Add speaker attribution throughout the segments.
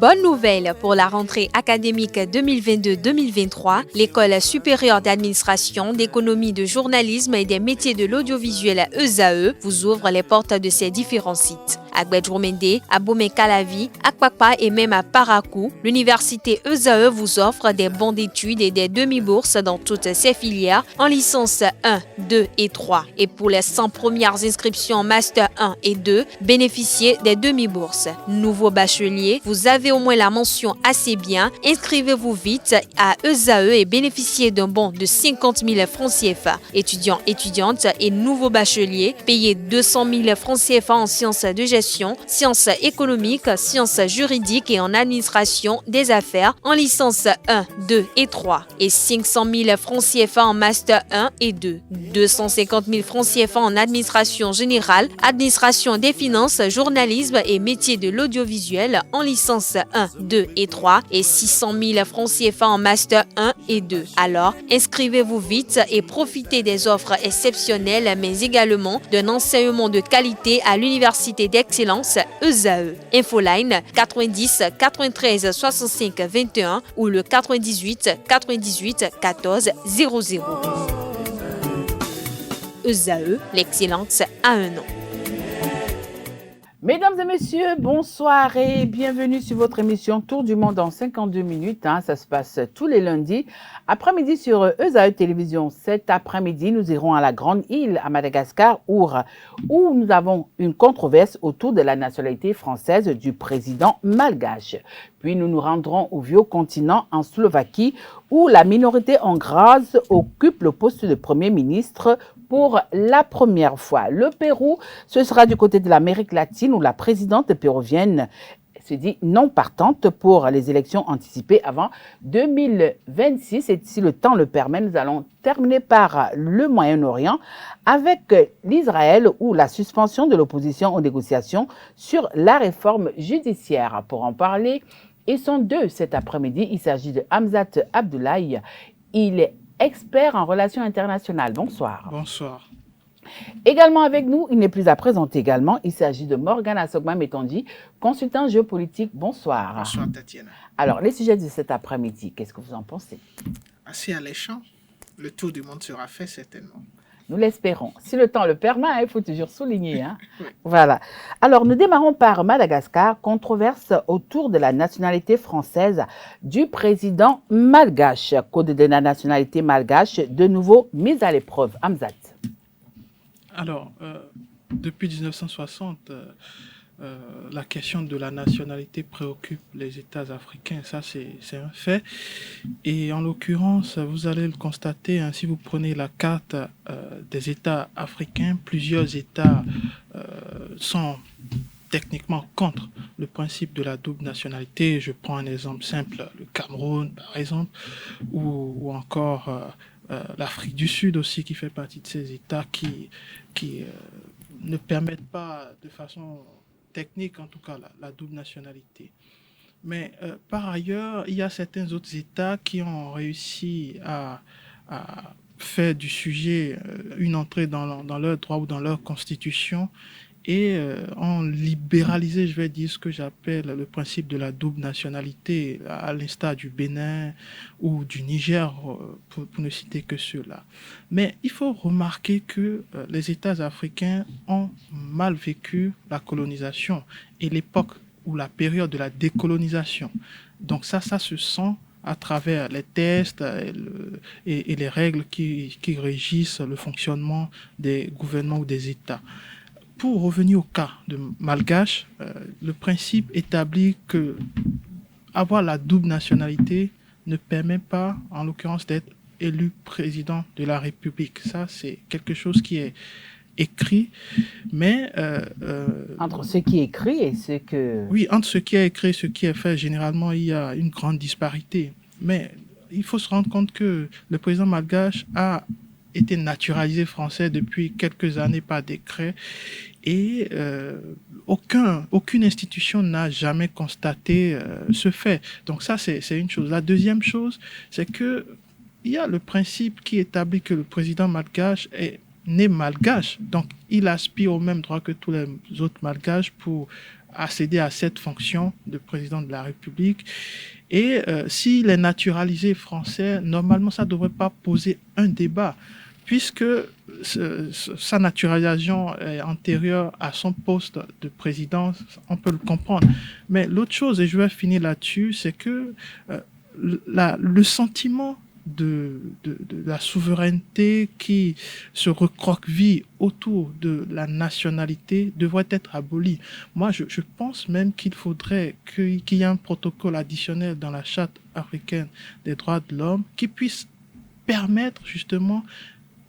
Speaker 1: Bonne nouvelle pour la rentrée académique 2022-2023, l'École supérieure d'administration, d'économie, de journalisme et des métiers de l'audiovisuel ESAE vous ouvre les portes de ses différents sites. À Gbedjomende, à Bomé-Calavi, à Kpakpa et même à Parakou, l'université ESAE vous offre des bons d'études et des demi-bourses dans toutes ses filières en licence 1, 2 et 3. Et pour les 100 premières inscriptions en master 1 et 2, bénéficiez des demi-bourses. Nouveau bachelier, vous avez au moins la mention assez bien. Inscrivez-vous vite à ESAE et bénéficiez d'un bon de 50 000 francs CFA. Étudiants, étudiantes et nouveaux bacheliers, payez 200 000 francs CFA en sciences de gestion, sciences économiques, sciences juridiques et en administration des affaires en licence 1, 2 et 3 et 500 000 francs CFA en master 1 et 2, 250 000 francs CFA en administration générale, administration des finances, journalisme et métiers de l'audiovisuel en licence 1, 2 et 3 et 600 000 francs CFA en master 1 et 2. Alors, inscrivez-vous vite et profitez des offres exceptionnelles mais également d'un enseignement de qualité à l'université d'excellence ESAE. Infoline 90 93 65 21 ou le 98 98 14 00. ESAE, l'excellence à un nom.
Speaker 2: Mesdames et messieurs, bonsoir et bienvenue sur votre émission Tour du monde en 52 minutes. Ça se passe tous les lundis après-midi sur ESAE Télévision. Cet après-midi, nous irons à la Grande Île, à Madagascar, où nous avons une controverse autour de la nationalité française du président malgache. Puis nous nous rendrons au vieux continent, en Slovaquie, où la minorité hongroise occupe le poste de Premier ministre pour la première fois. Le Pérou, ce sera du côté de l'Amérique latine où la présidente péruvienne se dit non partante pour les élections anticipées avant 2026. Et si le temps le permet, nous allons terminer par le Moyen-Orient avec l'Israël où la suspension de l'opposition aux négociations sur la réforme judiciaire. Pour en parler, ils sont deux cet après-midi. Il s'agit de Hamzat Abdoulaye. Il est expert en relations internationales. Bonsoir.
Speaker 3: Bonsoir.
Speaker 2: Également avec nous, il n'est plus à présenter également, il s'agit de Morgan Assogba Metonji, consultant géopolitique. Bonsoir.
Speaker 3: Bonsoir Tatiana.
Speaker 2: Alors, les sujets de cet après-midi, qu'est-ce que vous en pensez?
Speaker 3: Assez alléchant. Le tour du monde sera fait certainement.
Speaker 2: Nous l'espérons. Si le temps le permet, il faut toujours souligner.
Speaker 3: Oui.
Speaker 2: Voilà. Alors, nous démarrons par Madagascar, controverse autour de la nationalité française du président malgache. Code de la nationalité malgache, de nouveau mise à l'épreuve. Hamzat.
Speaker 3: Alors, depuis 1960, la question de la nationalité préoccupe les États africains, ça c'est un fait. Et en l'occurrence, vous allez le constater, si vous prenez la carte des États africains, plusieurs États sont techniquement contre le principe de la double nationalité. Je prends un exemple simple, le Cameroun par exemple, ou encore l'Afrique du Sud aussi qui fait partie de ces États qui ne permettent pas de façon technique en tout cas la double nationalité. Mais par ailleurs, il y a certains autres États qui ont réussi à faire du sujet une entrée dans leur droit ou dans leur constitution et ont libéralisé, je vais dire, ce que j'appelle le principe de la double nationalité, à l'instar du Bénin ou du Niger, pour ne citer que ceux-là. Mais il faut remarquer que les États africains ont mal vécu la colonisation et l'époque ou la période de la décolonisation. Donc ça se sent à travers les tests et les règles qui régissent le fonctionnement des gouvernements ou des États. Pour revenir au cas de Malgache, le principe établit que avoir la double nationalité ne permet pas, en l'occurrence, d'être élu président de la République. Ça, c'est quelque chose qui est écrit, mais...
Speaker 2: entre ce qui est écrit et ce que...
Speaker 3: Oui, entre ce qui est écrit et ce qui est fait, généralement, il y a une grande disparité. Mais il faut se rendre compte que le président malgache a été naturalisé français depuis quelques années par décret et aucune institution n'a jamais constaté ce fait. Donc ça, c'est une chose. La deuxième chose, c'est que il y a le principe qui établit que le président malgache est né malgache. Donc, il aspire au même droit que tous les autres malgaches pour accéder à cette fonction de président de la République. Et s'il est naturalisé français, normalement, ça ne devrait pas poser un débat, puisque sa naturalisation est antérieure à son poste de président, on peut le comprendre. Mais l'autre chose, et je vais finir là-dessus, c'est que le sentiment de la souveraineté qui se recroqueville autour de la nationalité devrait être aboli. Moi, je pense même qu'il faudrait qu'il y ait un protocole additionnel dans la Charte africaine des droits de l'homme qui puisse permettre justement,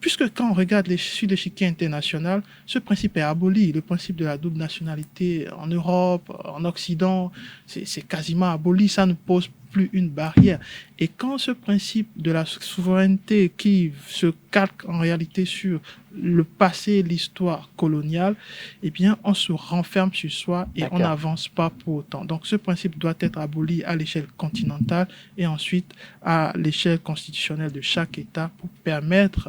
Speaker 3: puisque quand on regarde sur l'échiquier international, ce principe est aboli. Le principe de la double nationalité en Europe, en Occident, c'est quasiment aboli. Ça ne pose plus une barrière. Et quand ce principe de la souveraineté qui se calque en réalité sur le passé, l'histoire coloniale, eh bien, on se renferme sur soi et on n'avance pas pour autant. Donc, ce principe doit être aboli à l'échelle continentale et ensuite à l'échelle constitutionnelle de chaque État pour permettre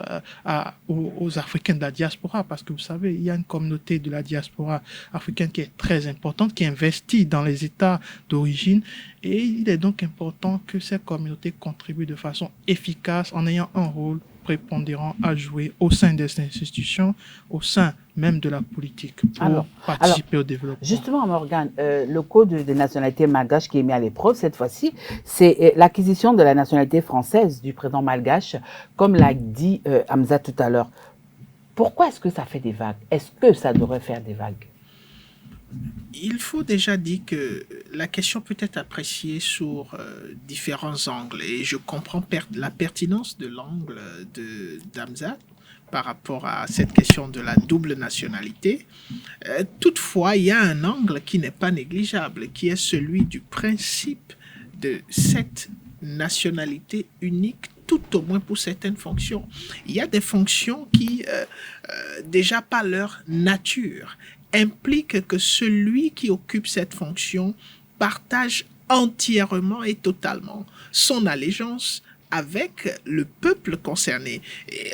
Speaker 3: aux Africains de la diaspora, parce que vous savez, il y a une communauté de la diaspora africaine qui est très importante, qui investit dans les États d'origine, et il est donc important que ces communautés contribuent de façon efficace en ayant un rôle prépondérant à jouer au sein des institutions, au sein même de la politique, pour participer au développement.
Speaker 2: Justement, Morgane, le code des nationalités malgaches qui est mis à l'épreuve cette fois-ci, c'est l'acquisition de la nationalité française du président malgache, comme l'a dit Hamza tout à l'heure. Pourquoi est-ce que ça fait des vagues? Est-ce que ça devrait faire des vagues?
Speaker 4: Il faut déjà dire que la question peut être appréciée sur différents angles et je comprends la pertinence de l'angle d'Hamza par rapport à cette question de la double nationalité. Toutefois, il y a un angle qui n'est pas négligeable, qui est celui du principe de cette nationalité unique, tout au moins pour certaines fonctions. Il y a des fonctions qui, déjà par leur nature, implique que celui qui occupe cette fonction partage entièrement et totalement son allégeance avec le peuple concerné. Et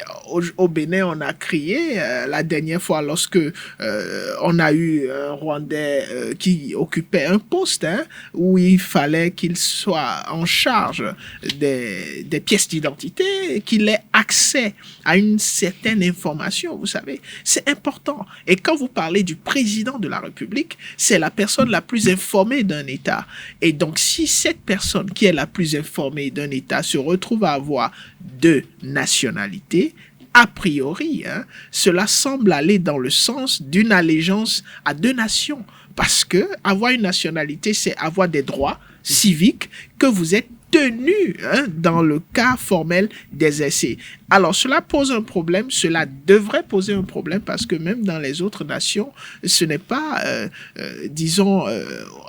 Speaker 4: au Bénin, on a crié la dernière fois lorsque on a eu un Rwandais qui occupait un poste où il fallait qu'il soit en charge des pièces d'identité, qu'il ait accès à une certaine information, vous savez. C'est important. Et quand vous parlez du président de la République, c'est la personne la plus informée d'un État. Et donc, si cette personne qui est la plus informée d'un État se retrouve à avoir deux nationalités, a priori, cela semble aller dans le sens d'une allégeance à deux nations. Parce que avoir une nationalité, c'est avoir des droits civiques que vous êtes tenu dans le cas formel d'exercer. Alors, cela pose un problème, cela devrait poser un problème parce que même dans les autres nations, ce n'est pas, disons,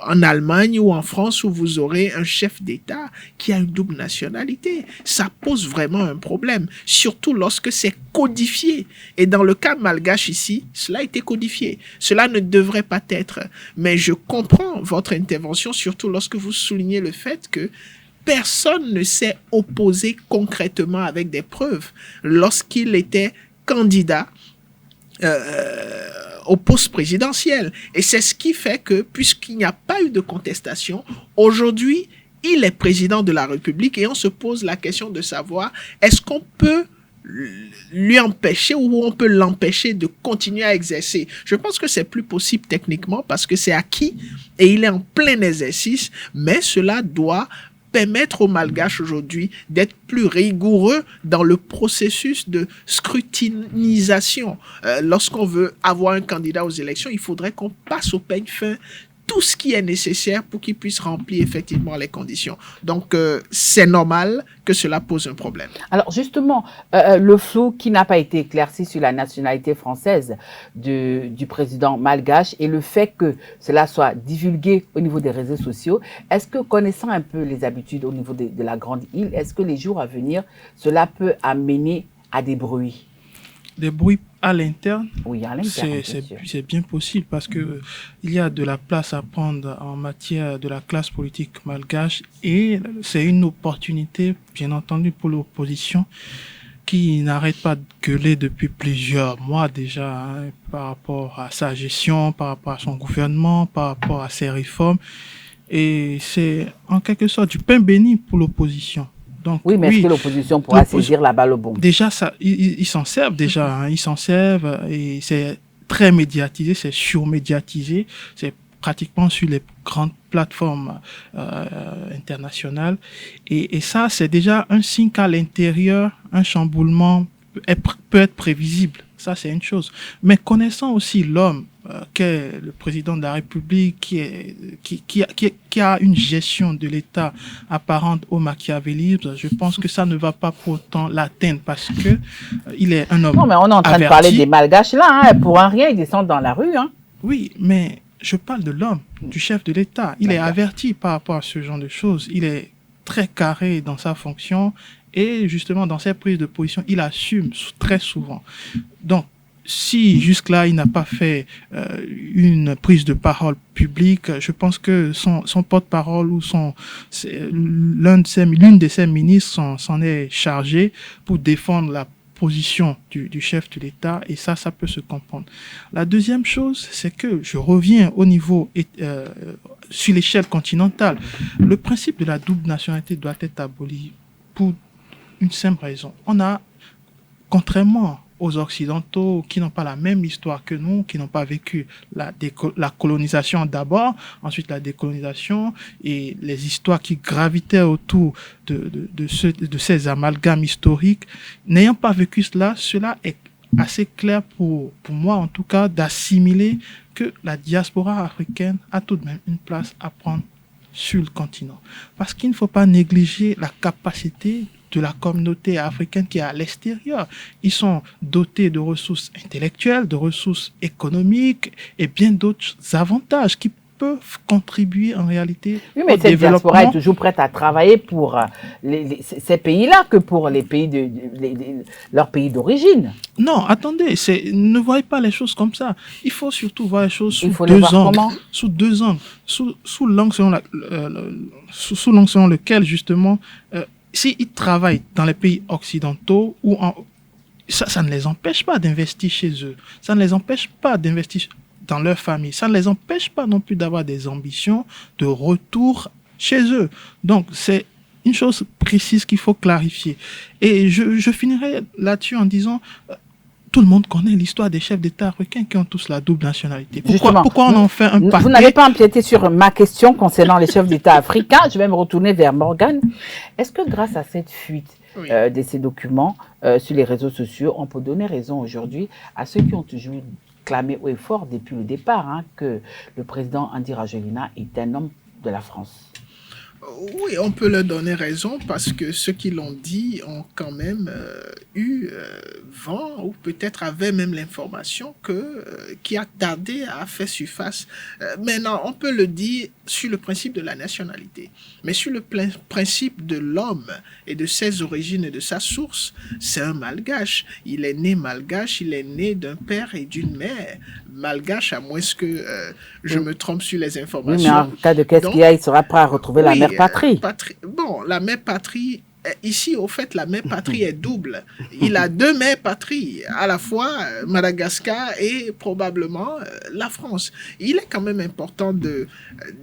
Speaker 4: en Allemagne ou en France où vous aurez un chef d'État qui a une double nationalité. Ça pose vraiment un problème, surtout lorsque c'est codifié. Et dans le cas malgache ici, cela a été codifié. Cela ne devrait pas être. Mais je comprends votre intervention, surtout lorsque vous soulignez le fait que personne ne s'est opposé concrètement avec des preuves lorsqu'il était candidat au poste présidentiel. Et c'est ce qui fait que, puisqu'il n'y a pas eu de contestation, aujourd'hui, il est président de la République et on se pose la question de savoir est-ce qu'on peut lui empêcher ou on peut l'empêcher de continuer à exercer. Je pense que c'est plus possible techniquement parce que c'est acquis et il est en plein exercice, mais cela doit permettre aux Malgaches aujourd'hui d'être plus rigoureux dans le processus de scrutinisation. Lorsqu'on veut avoir un candidat aux élections, il faudrait qu'on passe au peigne fin tout ce qui est nécessaire pour qu'il puisse remplir effectivement les conditions. Donc, c'est normal que cela pose un problème.
Speaker 2: Alors, justement, le flou qui n'a pas été éclairci sur la nationalité française du président malgache et le fait que cela soit divulgué au niveau des réseaux sociaux, est-ce que, connaissant un peu les habitudes au niveau de la Grande Île, est-ce que les jours à venir, cela peut amener à des bruits?
Speaker 3: Des bruits à l'interne,
Speaker 2: oui, à l'interne,
Speaker 3: c'est bien possible parce que il y a de la place à prendre en matière de la classe politique malgache et c'est une opportunité, bien entendu, pour l'opposition qui n'arrête pas de gueuler depuis plusieurs mois déjà, hein, par rapport à sa gestion, par rapport à son gouvernement, par rapport à ses réformes. Et c'est en quelque sorte du pain béni pour l'opposition. Donc,
Speaker 2: Oui, mais est-ce que l'opposition pourra saisir la balle au bon?
Speaker 3: Déjà, ils s'en servent déjà, hein, ils s'en servent et c'est très médiatisé, c'est surmédiatisé, c'est pratiquement sur les grandes plateformes internationales. Et ça, c'est déjà un signe qu'à l'intérieur, un chamboulement peut être prévisible. Ça, c'est une chose. Mais connaissant aussi l'homme qu'est le président de la République, qui a une gestion de l'État apparente au machiavélisme, je pense que ça ne va pas pour autant l'atteindre parce que il est un homme
Speaker 2: Non, mais on est en train de parler des malgaches là. Hein. Pour un rien, ils descendent dans la rue. Hein.
Speaker 3: Oui, mais je parle de l'homme, du chef de l'État. Il est averti par rapport à ce genre de choses. Il est très carré dans sa fonction et justement dans ses prises de position, il assume très souvent. Donc, si jusque-là, il n'a pas fait une prise de parole publique, je pense que son porte-parole ou l'une de ses ministres s'en est chargé pour défendre la position du chef de l'État et ça peut se comprendre. La deuxième chose, c'est que je reviens au niveau sur l'échelle continentale. Le principe de la double nationalité doit être aboli pour une simple raison. On a, contrairement aux Occidentaux qui n'ont pas la même histoire que nous, qui n'ont pas vécu la colonisation d'abord, ensuite la décolonisation et les histoires qui gravitaient autour de ces amalgames historiques. N'ayant pas vécu cela est assez clair pour moi en tout cas d'assimiler que la diaspora africaine a tout de même une place à prendre sur le continent. Parce qu'il ne faut pas négliger la capacité de la communauté africaine qui est à l'extérieur. Ils sont dotés de ressources intellectuelles, de ressources économiques et bien d'autres avantages qui peuvent contribuer en réalité
Speaker 2: oui, mais cette diaspora est toujours prête à travailler pour ces pays-là que pour les pays leur pays d'origine.
Speaker 3: Non, attendez, ne voyez pas les choses comme ça. Il faut surtout voir les choses sous deux angles. Sous deux angles. Sous l'angle selon lequel, justement, s'ils travaillent dans les pays occidentaux, ça ne les empêche pas d'investir chez eux. Ça ne les empêche pas d'investir dans leur famille. Ça ne les empêche pas non plus d'avoir des ambitions de retour chez eux. Donc, c'est une chose précise qu'il faut clarifier. Et je finirai là-dessus en disant... Tout le monde connaît l'histoire des chefs d'État africains qui ont tous la double nationalité. Pourquoi on en fait un paquet?
Speaker 2: Vous n'avez pas empiété sur ma question concernant les chefs d'État africains. Je vais me retourner vers Morgane. Est-ce que grâce à cette fuite de ces documents sur les réseaux sociaux, on peut donner raison aujourd'hui à ceux qui ont toujours clamé haut et fort depuis le départ que le président Andy Rajoelina est un homme de la France?
Speaker 4: Oui, on peut leur donner raison parce que ceux qui l'ont dit ont quand même eu vent ou peut-être avaient même l'information qui a tardé à faire surface. Maintenant, on peut le dire sur le principe de la nationalité, mais sur le principe de l'homme et de ses origines et de sa source, c'est un malgache. Il est né malgache, il est né d'un père et d'une mère malgache, à moins que je me trompe sur les informations.
Speaker 2: Oui, mais en cas de qu'est-ce qu'il y a, il sera prêt à retrouver la mère patrie.
Speaker 4: Bon, la mère patrie, ici, au fait, la mère patrie est double. Il a deux mères patries, à la fois Madagascar et probablement la France. Il est quand même important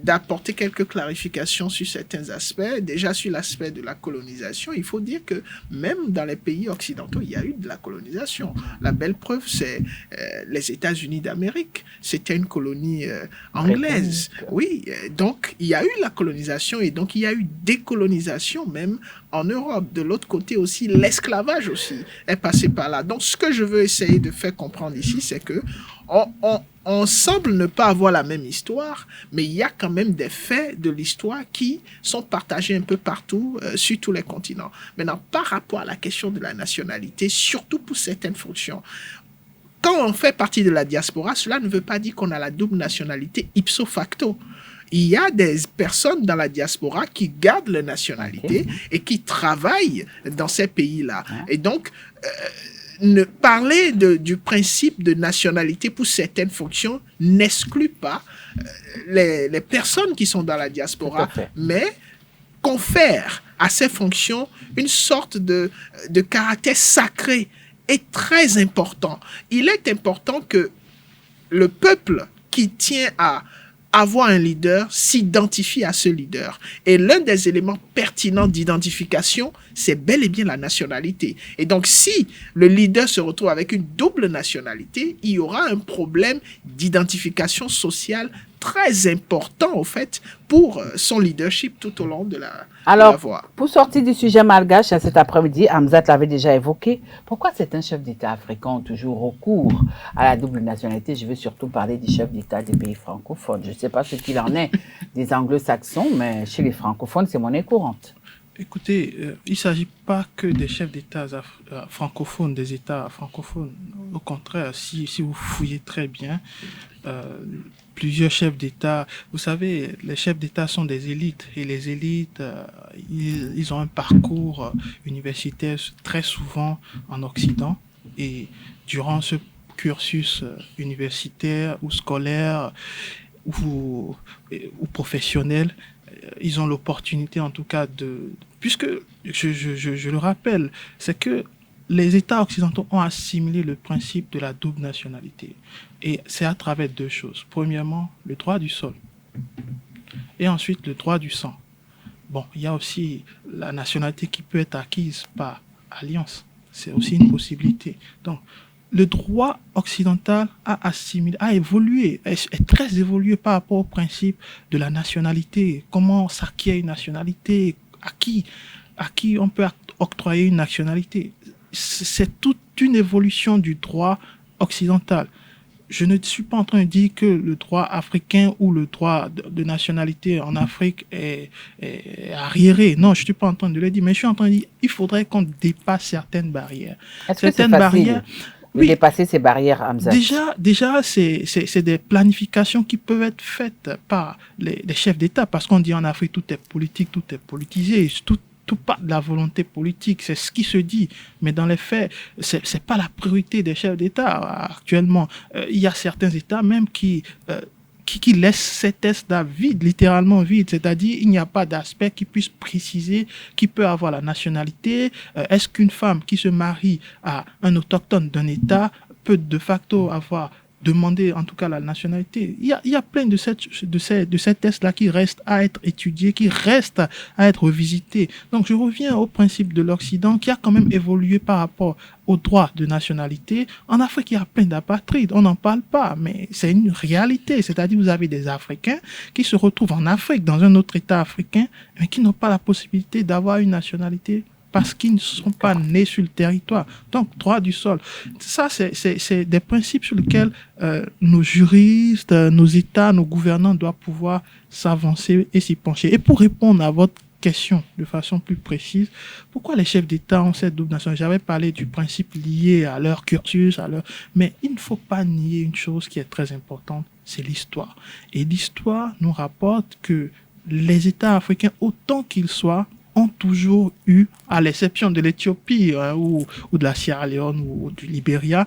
Speaker 4: d'apporter quelques clarifications sur certains aspects. Déjà, sur l'aspect de la colonisation, il faut dire que même dans les pays occidentaux, il y a eu de la colonisation. La belle preuve, c'est les États-Unis d'Amérique. C'était une colonie anglaise. Oui, donc il y a eu la colonisation et donc il y a eu décolonisation même en Europe. De l'autre côté aussi, l'esclavage aussi est passé par là. Donc, ce que je veux essayer de faire comprendre ici, c'est que on semble ne pas avoir la même histoire, mais il y a quand même des faits de l'histoire qui sont partagés un peu partout sur tous les continents. Maintenant, par rapport à la question de la nationalité, surtout pour certaines fonctions, quand on fait partie de la diaspora, cela ne veut pas dire qu'on a la double nationalité ipso facto. Il y a des personnes dans la diaspora qui gardent leur nationalité et qui travaillent dans ces pays-là. Et donc, parler du principe de nationalité pour certaines fonctions n'exclut pas les personnes qui sont dans la diaspora, mais confère à ces fonctions une sorte de caractère sacré et très important. Il est important que le peuple qui tient à avoir un leader s'identifie à ce leader. Et l'un des éléments pertinents d'identification, c'est bel et bien la nationalité. Et donc, si le leader se retrouve avec une double nationalité, il y aura un problème d'identification sociale très important, au fait, pour son leadership tout au long de la voie.
Speaker 2: Pour sortir du sujet malgache cet après-midi, Hamzat l'avait déjà évoqué, pourquoi certains chefs d'État africains ont toujours recours à la double nationalité? Je veux surtout parler des chefs d'État des pays francophones. Je ne sais pas ce qu'il en est des anglo-saxons, mais chez les francophones, c'est monnaie courante.
Speaker 3: Écoutez, il ne s'agit pas que des chefs d'État francophones, des États francophones. Au contraire, si vous fouillez très bien, plusieurs chefs d'État, vous savez, les chefs d'État sont des élites et les élites, ils ont un parcours universitaire très souvent en Occident et durant ce cursus universitaire ou scolaire ou professionnel, ils ont l'opportunité en tout cas puisque je le rappelle, c'est que les États occidentaux ont assimilé le principe de la double nationalité. Et c'est à travers deux choses. Premièrement, le droit du sol. Et ensuite, le droit du sang. Bon, il y a aussi la nationalité qui peut être acquise par alliance. C'est aussi une possibilité. Donc, le droit occidental a évolué, est très évolué par rapport au principe de la nationalité. Comment s'acquiert une nationalité, à qui on peut octroyer une nationalité. C'est toute une évolution du droit occidental. Je ne suis pas en train de dire que le droit africain ou le droit de nationalité en Afrique est arriéré. Non, je ne suis pas en train de le dire, mais je suis en train de dire qu'il faudrait qu'on dépasse certaines barrières.
Speaker 2: Est-ce que c'est facile de dépasser ces barrières, Hamzat?
Speaker 3: Déjà, c'est des planifications qui peuvent être faites par les chefs d'État, parce qu'on dit en Afrique tout est politique, tout est politisé, tout part de la volonté politique, c'est ce qui se dit, mais dans les faits, c'est pas la priorité des chefs d'État actuellement. Il y a certains États même qui laissent ces tests-là vides, littéralement vides, c'est-à-dire il n'y a pas d'aspect qui puisse préciser qui peut avoir la nationalité. Est-ce qu'une femme qui se marie à un autochtone d'un État peut de facto demander en tout cas la nationalité? Il y a plein de ces tests-là qui restent à être étudiés, qui restent à être revisités. Donc je reviens au principe de l'Occident qui a quand même évolué par rapport au droit de nationalité. En Afrique, il y a plein d'apatrides, on n'en parle pas, mais c'est une réalité. C'est-à-dire vous avez des Africains qui se retrouvent en Afrique, dans un autre État africain, mais qui n'ont pas la possibilité d'avoir une nationalité parce qu'ils ne sont pas nés sur le territoire. Donc, droit du sol. Ça, c'est des principes sur lesquels nos juristes, nos États, nos gouvernants doivent pouvoir s'avancer et s'y pencher. Et pour répondre à votre question de façon plus précise, pourquoi les chefs d'État ont cette double nationalité? J'avais parlé du principe lié à leur cursus, mais il ne faut pas nier une chose qui est très importante, c'est l'histoire. Et l'histoire nous rapporte que les États africains, autant qu'ils soient, ont toujours eu, à l'exception de l'Éthiopie ou de la Sierra Leone ou du Libéria,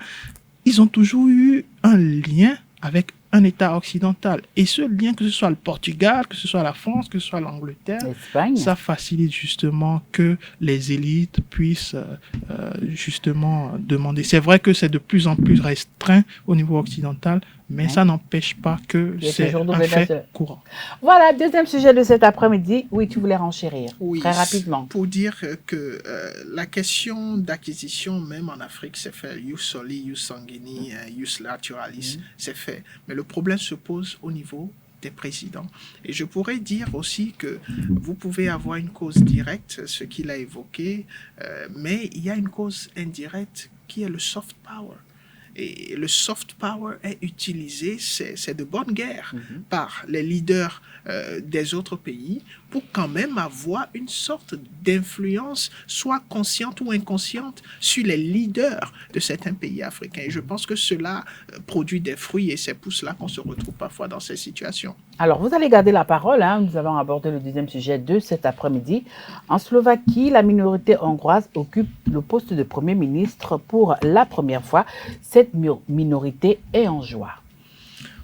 Speaker 3: ils ont toujours eu un lien avec un État occidental. Et ce lien, que ce soit le Portugal, que ce soit la France, que ce soit l'Angleterre, ça facilite justement que les élites puissent justement demander. C'est vrai que c'est de plus en plus restreint au niveau occidental, mais ça n'empêche pas que c'est un fait courant.
Speaker 2: Voilà, deuxième sujet de cet après-midi. Oui, tu voulais renchérir très rapidement.
Speaker 4: Pour dire que la question d'acquisition, même en Afrique, c'est fait. Ius soli, ius sanguini, ius naturalis, c'est fait. Mais le problème se pose au niveau des présidents. Et je pourrais dire aussi que vous pouvez avoir une cause directe, ce qu'il a évoqué, mais il y a une cause indirecte qui est le soft power. Et le soft power est utilisé, c'est de bonne guerre par les leaders des autres pays pour quand même avoir une sorte d'influence, soit consciente ou inconsciente, sur les leaders de certains pays africains. Et je pense que cela produit des fruits et c'est pour cela qu'on se retrouve parfois dans ces situations.
Speaker 2: Alors, vous allez garder la parole. Nous avons abordé le deuxième sujet de cet après-midi. En Slovaquie, la minorité hongroise occupe le poste de Premier ministre pour la première fois. Cette minorité est en joie.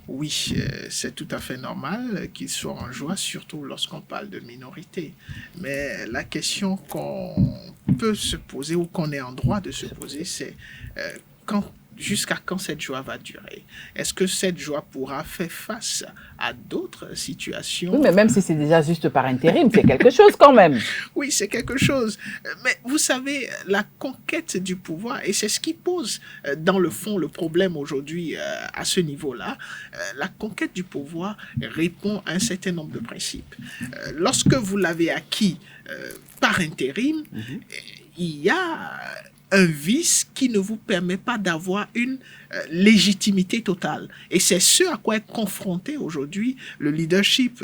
Speaker 4: Oui, c'est tout à fait normal qu'ils soient en joie, surtout lorsqu'on parle de minorité. Mais la question qu'on peut se poser ou qu'on est en droit de se poser, c'est quand jusqu'à quand cette joie va durer? Est-ce que cette joie pourra faire face à d'autres situations?
Speaker 2: Oui, mais même si c'est déjà juste par intérim, c'est quelque chose quand même.
Speaker 4: Oui, c'est quelque chose. Mais vous savez, la conquête du pouvoir, et c'est ce qui pose dans le fond le problème aujourd'hui à ce niveau-là, la conquête du pouvoir répond à un certain nombre de principes. Lorsque vous l'avez acquis par intérim, il y a un vice qui ne vous permet pas d'avoir une légitimité totale. Et c'est ce à quoi est confronté aujourd'hui le leadership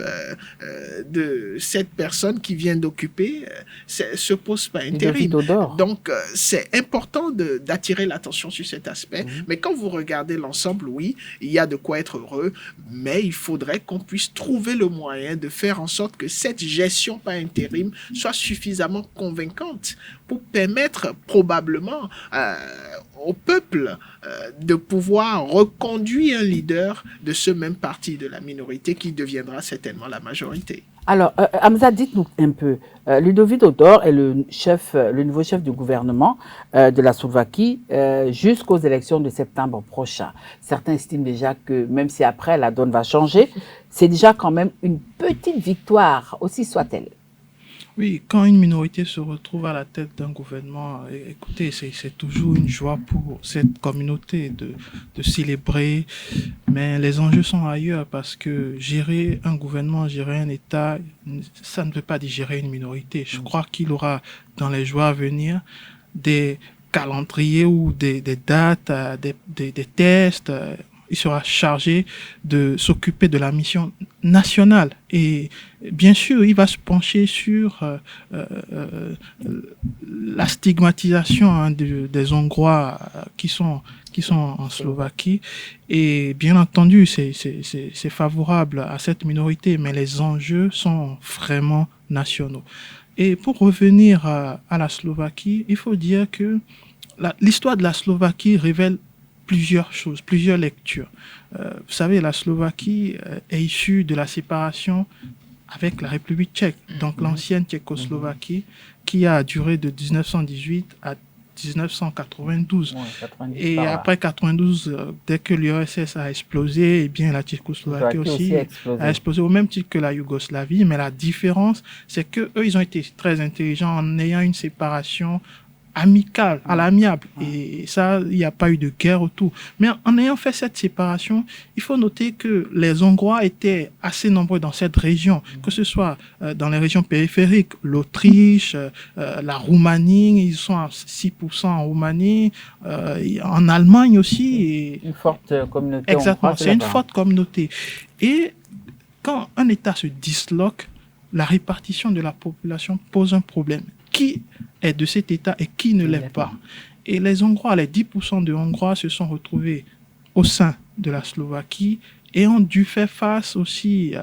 Speaker 4: de cette personne qui vient d'occuper ce poste par intérim. Donc, c'est important d'attirer l'attention sur cet aspect. Mais quand vous regardez l'ensemble, oui, il y a de quoi être heureux, mais il faudrait qu'on puisse trouver le moyen de faire en sorte que cette gestion par intérim soit suffisamment convaincante pour permettre probablement au peuple de pouvoir reconduire un leader de ce même parti de la minorité qui deviendra certainement la majorité.
Speaker 2: Alors, Hamza, dites-nous un peu. Ludovic Odor est le nouveau chef du gouvernement de la Slovaquie jusqu'aux élections de septembre prochain. Certains estiment déjà que même si après la donne va changer, c'est déjà quand même une petite victoire, aussi soit-elle.
Speaker 3: Oui, quand une minorité se retrouve à la tête d'un gouvernement, écoutez, c'est toujours une joie pour cette communauté de célébrer, mais les enjeux sont ailleurs parce que gérer un gouvernement, gérer un État, ça ne veut pas dire gérer une minorité. Je crois qu'il aura dans les jours à venir des calendriers ou des dates, des tests. Il sera chargé de s'occuper de la mission nationale. Et bien sûr, il va se pencher sur la stigmatisation des Hongrois qui sont en Slovaquie. Et bien entendu, c'est favorable à cette minorité, mais les enjeux sont vraiment nationaux. Et pour revenir à la Slovaquie, il faut dire que l'histoire de la Slovaquie révèle plusieurs choses, plusieurs lectures. Vous savez, la Slovaquie est issue de la séparation avec la République tchèque, donc l'ancienne Tchécoslovaquie, qui a duré de 1918 à 1992. Et après 92, dès que l'URSS a explosé, eh bien la Tchécoslovaquie aussi a explosé au même titre que la Yougoslavie. Mais la différence, c'est que eux, ils ont été très intelligents en ayant une séparation amicale, à l'amiable. Et ça, il n'y a pas eu de guerre autour. Mais en ayant fait cette séparation, il faut noter que les Hongrois étaient assez nombreux dans cette région, que ce soit dans les régions périphériques, l'Autriche, la Roumanie, ils sont à 6% en Roumanie, en Allemagne aussi. Et
Speaker 2: une forte communauté.
Speaker 3: Exactement, c'est une forte communauté. Et quand un État se disloque, la répartition de la population pose un problème. Qui est de cet État et qui ne l'est pas. Et les Hongrois, les 10% de Hongrois se sont retrouvés au sein de la Slovaquie et ont dû faire face aussi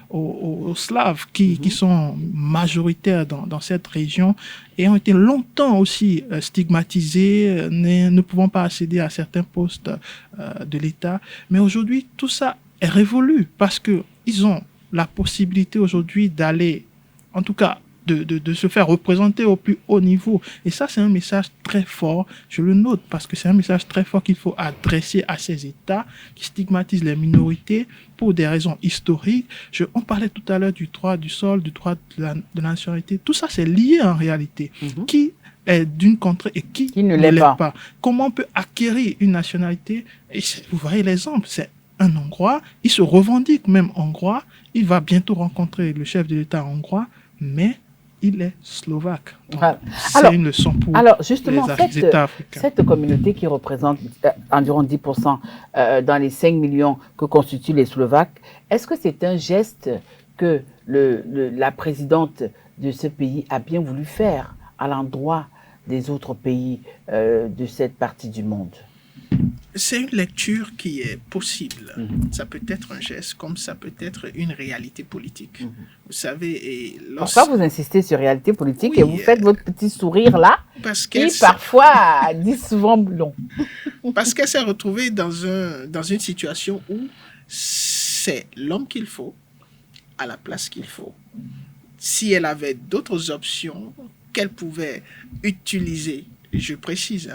Speaker 3: aux Slaves qui sont majoritaires dans cette région et ont été longtemps aussi stigmatisés, ne pouvant pas accéder à certains postes de l'État. Mais aujourd'hui, tout ça est révolu parce qu'ils ont la possibilité aujourd'hui d'aller, en tout cas, de se faire représenter au plus haut niveau. Et ça, c'est un message très fort. Je le note parce que c'est un message très fort qu'il faut adresser à ces États qui stigmatisent les minorités pour des raisons historiques. On parlait tout à l'heure du droit du sol, du droit de la nationalité. Tout ça, c'est lié en réalité. Qui est d'une contrée et qui ne l'est pas. Comment on peut acquérir une nationalité? Et vous voyez l'exemple, c'est un Hongrois, il se revendique même Hongrois, il va bientôt rencontrer le chef de l'État hongrois, mais il est slovaque. C'est une leçon pour
Speaker 2: justement,
Speaker 3: les États africains.
Speaker 2: Cette communauté qui représente environ 10% dans les 5 millions que constituent les Slovaques, est-ce que c'est un geste que la présidente de ce pays a bien voulu faire à l'endroit des autres pays de cette partie du monde?
Speaker 4: C'est une lecture qui est possible. Ça peut être un geste comme ça peut être une réalité politique. Vous savez,
Speaker 2: pourquoi vous insistez sur réalité politique et vous faites votre petit sourire là, qui parfois dit souvent long?
Speaker 4: Parce qu'elle s'est retrouvée dans une situation où c'est l'homme qu'il faut, à la place qu'il faut. Si elle avait d'autres options qu'elle pouvait utiliser, je précise,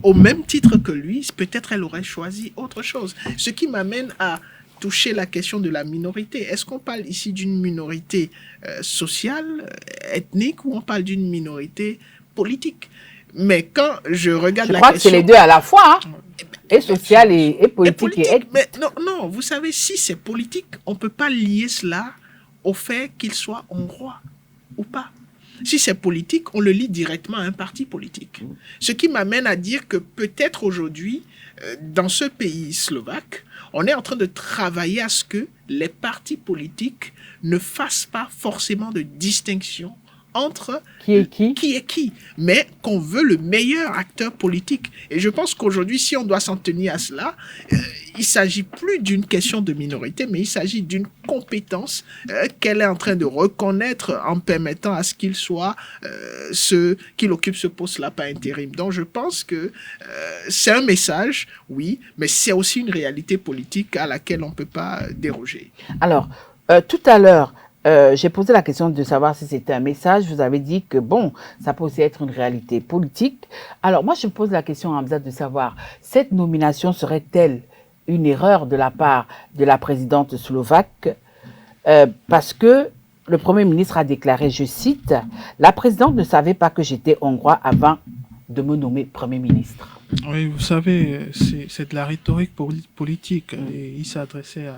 Speaker 4: au même titre que lui, peut-être elle aurait choisi autre chose. Ce qui m'amène à toucher la question de la minorité. Est-ce qu'on parle ici d'une minorité sociale, ethnique, ou on parle d'une minorité politique? Mais quand je regarde la question...
Speaker 2: Je crois que c'est les deux à la fois, hein? Et social et politique.
Speaker 4: Mais non, vous savez, si c'est politique, on ne peut pas lier cela au fait qu'il soit hongrois ou pas. Si c'est politique, on le lie directement à un parti politique. Ce qui m'amène à dire que peut-être aujourd'hui, dans ce pays slovaque, on est en train de travailler à ce que les partis politiques ne fassent pas forcément de distinction entre
Speaker 2: qui
Speaker 4: est qui, mais qu'on veut le meilleur acteur politique. Et je pense qu'aujourd'hui, si on doit s'en tenir à cela, il ne s'agit plus d'une question de minorité, mais il s'agit d'une compétence qu'elle est en train de reconnaître en permettant à ce qu'il soit qu'il occupe ce poste-là par intérim. Donc je pense que c'est un message, oui, mais c'est aussi une réalité politique à laquelle on ne peut pas déroger.
Speaker 2: Alors, tout à l'heure, j'ai posé la question de savoir si c'était un message. Vous avez dit que, bon, ça peut aussi être une réalité politique. Alors, moi, je me pose la question, Hamza, de savoir, cette nomination serait-elle une erreur de la part de la présidente slovaque parce que le Premier ministre a déclaré, je cite, « La présidente ne savait pas que j'étais hongrois avant de me nommer Premier ministre. »
Speaker 3: Oui, vous savez, c'est de la rhétorique politique et il s'adressait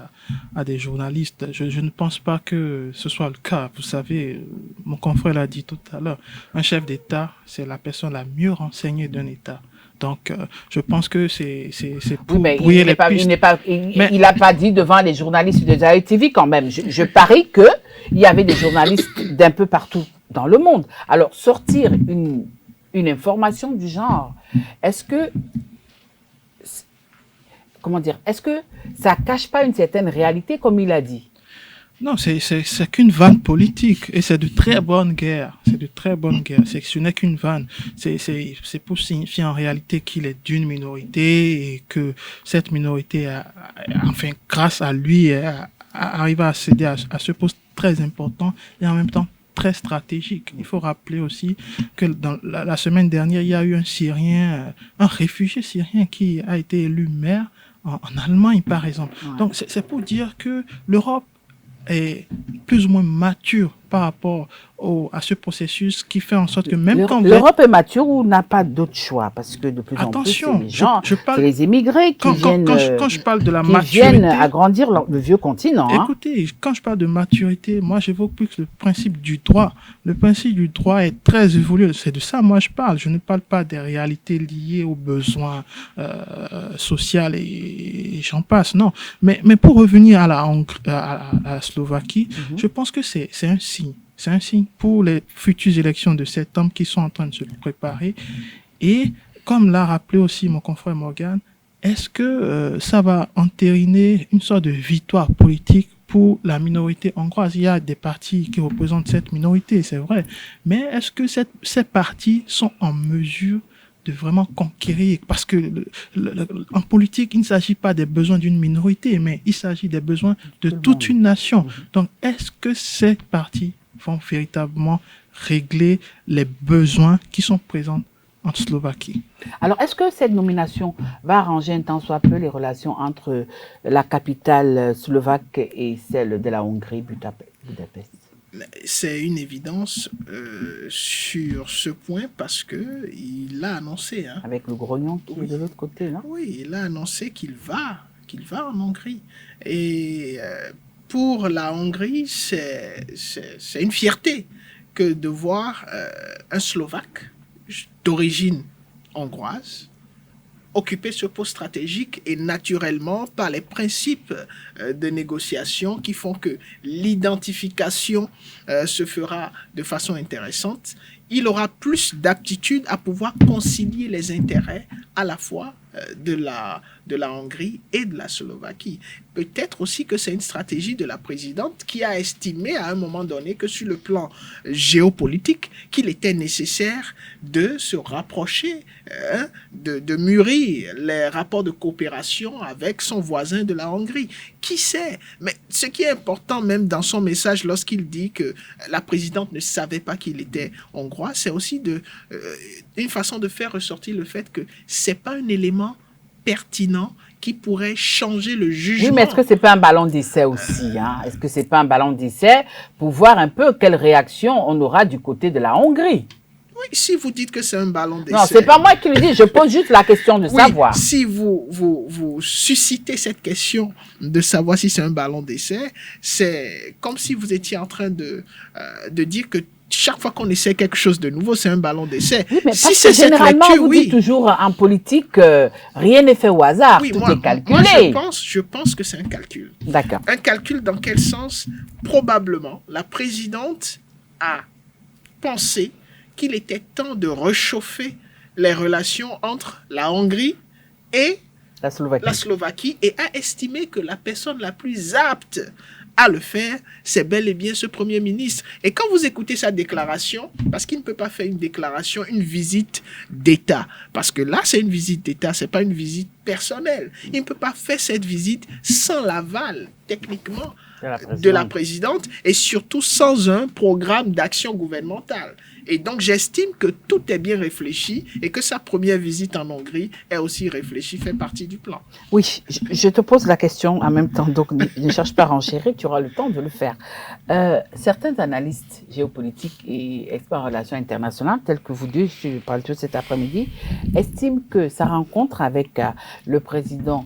Speaker 3: à des journalistes. Je ne pense pas que ce soit le cas. Vous savez, mon confrère l'a dit tout à l'heure, un chef d'État, c'est la personne la mieux renseignée d'un État. Donc, je pense que c'est pour brouiller les pistes.
Speaker 2: Il n'a pas dit devant les journalistes de Zaï TV quand même. Je parie qu'il y avait des journalistes d'un peu partout dans le monde. Alors, sortir une information du genre, est-ce que ça cache pas une certaine réalité, comme il a dit?
Speaker 3: Non, c'est qu'une vanne politique et c'est de très bonne guerre. C'est de très bonne guerre. Ce n'est qu'une vanne. C'est pour signifier en réalité qu'il est d'une minorité et que cette minorité enfin, grâce à lui, arrive à accéder à ce poste très important et en même temps très stratégique. Il faut rappeler aussi que dans la semaine dernière, il y a eu un réfugié syrien qui a été élu maire en Allemagne, par exemple. Ouais. Donc, c'est pour dire que l'Europe est plus ou moins mature par rapport à ce processus qui fait en sorte que même quand...
Speaker 2: L'Europe est mature ou n'a pas d'autre choix? Parce que de plus en plus, c'est les gens, c'est les immigrés qui viennent agrandir le vieux continent.
Speaker 3: Écoutez, quand je parle de maturité, moi j'évoque plus le principe du droit. Le principe du droit est très évolué. C'est de ça moi je parle. Je ne parle pas des réalités liées aux besoins sociaux et j'en passe. Non. Mais pour revenir à la Slovaquie, je pense que c'est un signe. C'est un signe pour les futures élections de septembre qui sont en train de se préparer. Et comme l'a rappelé aussi mon confrère Morgan, est-ce que ça va entériner une sorte de victoire politique pour la minorité hongroise? Il y a des partis qui représentent cette minorité, c'est vrai. Mais est-ce que ces partis sont en mesure de vraiment conquérir? Parce que en politique, il ne s'agit pas des besoins d'une minorité, mais il s'agit des besoins de toute une nation. Donc, est-ce que ces partis vont véritablement régler les besoins qui sont présents en Slovaquie?
Speaker 2: Alors, est-ce que cette nomination va arranger un tant soit peu les relations entre la capitale slovaque et celle de la Hongrie, Budapest?
Speaker 4: C'est une évidence sur ce point parce que il l'a annoncé.
Speaker 2: Avec le grognon qui est de l'autre côté, non?
Speaker 4: Oui, il a annoncé qu'il va en Hongrie. Et pour la Hongrie, c'est une fierté que de voir un Slovaque d'origine hongroise occuper ce poste stratégique et naturellement par les principes de négociation qui font que l'identification se fera de façon intéressante. Il aura plus d'aptitude à pouvoir concilier les intérêts à la fois de la Hongrie et de la Slovaquie. Peut-être aussi que c'est une stratégie de la présidente qui a estimé à un moment donné que sur le plan géopolitique, qu'il était nécessaire de se rapprocher, de mûrir les rapports de coopération avec son voisin de la Hongrie. Qui sait? Mais ce qui est important même dans son message lorsqu'il dit que la présidente ne savait pas qu'il était hongrois, c'est aussi une façon de faire ressortir le fait que c'est pas un élément pertinent qui pourrait changer le jugement.
Speaker 2: Oui, mais est-ce que c'est pas un ballon d'essai aussi, hein? Est-ce que c'est pas un ballon d'essai pour voir un peu quelle réaction on aura du côté de la Hongrie?
Speaker 4: Oui, si vous dites que c'est un ballon d'essai.
Speaker 2: Non, c'est pas moi qui le dis, je pose juste la question de savoir.
Speaker 4: Si vous suscitez cette question de savoir si c'est un ballon d'essai, c'est comme si vous étiez en train de dire que chaque fois qu'on essaie quelque chose de nouveau, c'est un ballon d'essai.
Speaker 2: Oui, mais
Speaker 4: si
Speaker 2: parce
Speaker 4: c'est
Speaker 2: que
Speaker 4: cette
Speaker 2: généralement,
Speaker 4: lecture,
Speaker 2: vous dites toujours en politique, rien n'est fait au hasard, tout est calculé.
Speaker 4: Moi, je pense que c'est un calcul.
Speaker 2: D'accord.
Speaker 4: Un calcul dans quel sens? Probablement, la présidente a pensé qu'il était temps de réchauffer les relations entre la Hongrie et la Slovaquie et a estimé que la personne la plus apte à le faire, c'est bel et bien ce Premier ministre. Et quand vous écoutez sa déclaration, parce qu'il ne peut pas faire une déclaration, une visite d'État, parce que là, c'est une visite d'État, c'est pas une visite personnelle. Il ne peut pas faire cette visite sans l'aval, techniquement, de la présidente et surtout sans un programme d'action gouvernementale. Et donc, j'estime que tout est bien réfléchi et que sa première visite en Hongrie est aussi réfléchie, fait partie du plan.
Speaker 2: Oui, je te pose la question en même temps, donc ne cherche pas à renchérir, tu auras le temps de le faire. Certains analystes géopolitiques et experts en relations internationales, tels que vous deux, je parle tout cet après-midi, estiment que sa rencontre avec le président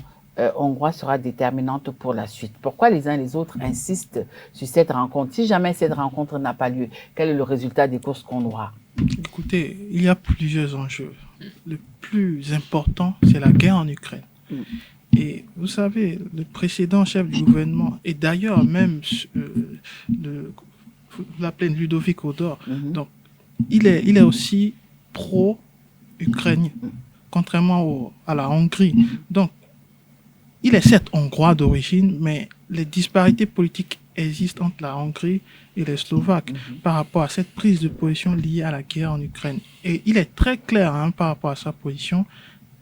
Speaker 2: hongrois sera déterminante pour la suite. Pourquoi les uns et les autres insistent sur cette rencontre? Si jamais cette rencontre n'a pas lieu, quel est le résultat des courses qu'on aura?
Speaker 3: Écoutez, il y a plusieurs enjeux. Le plus important, c'est la guerre en Ukraine. Et vous savez, le précédent chef du gouvernement, et d'ailleurs même, vous l'appelez Ludovic Odor, donc il est aussi pro-ukrainien, contrairement à la Hongrie. Donc, il est certes hongrois d'origine, mais les disparités politiques existent entre la Hongrie et les Slovaques par rapport à cette prise de position liée à la guerre en Ukraine. Et il est très clair par rapport à sa position,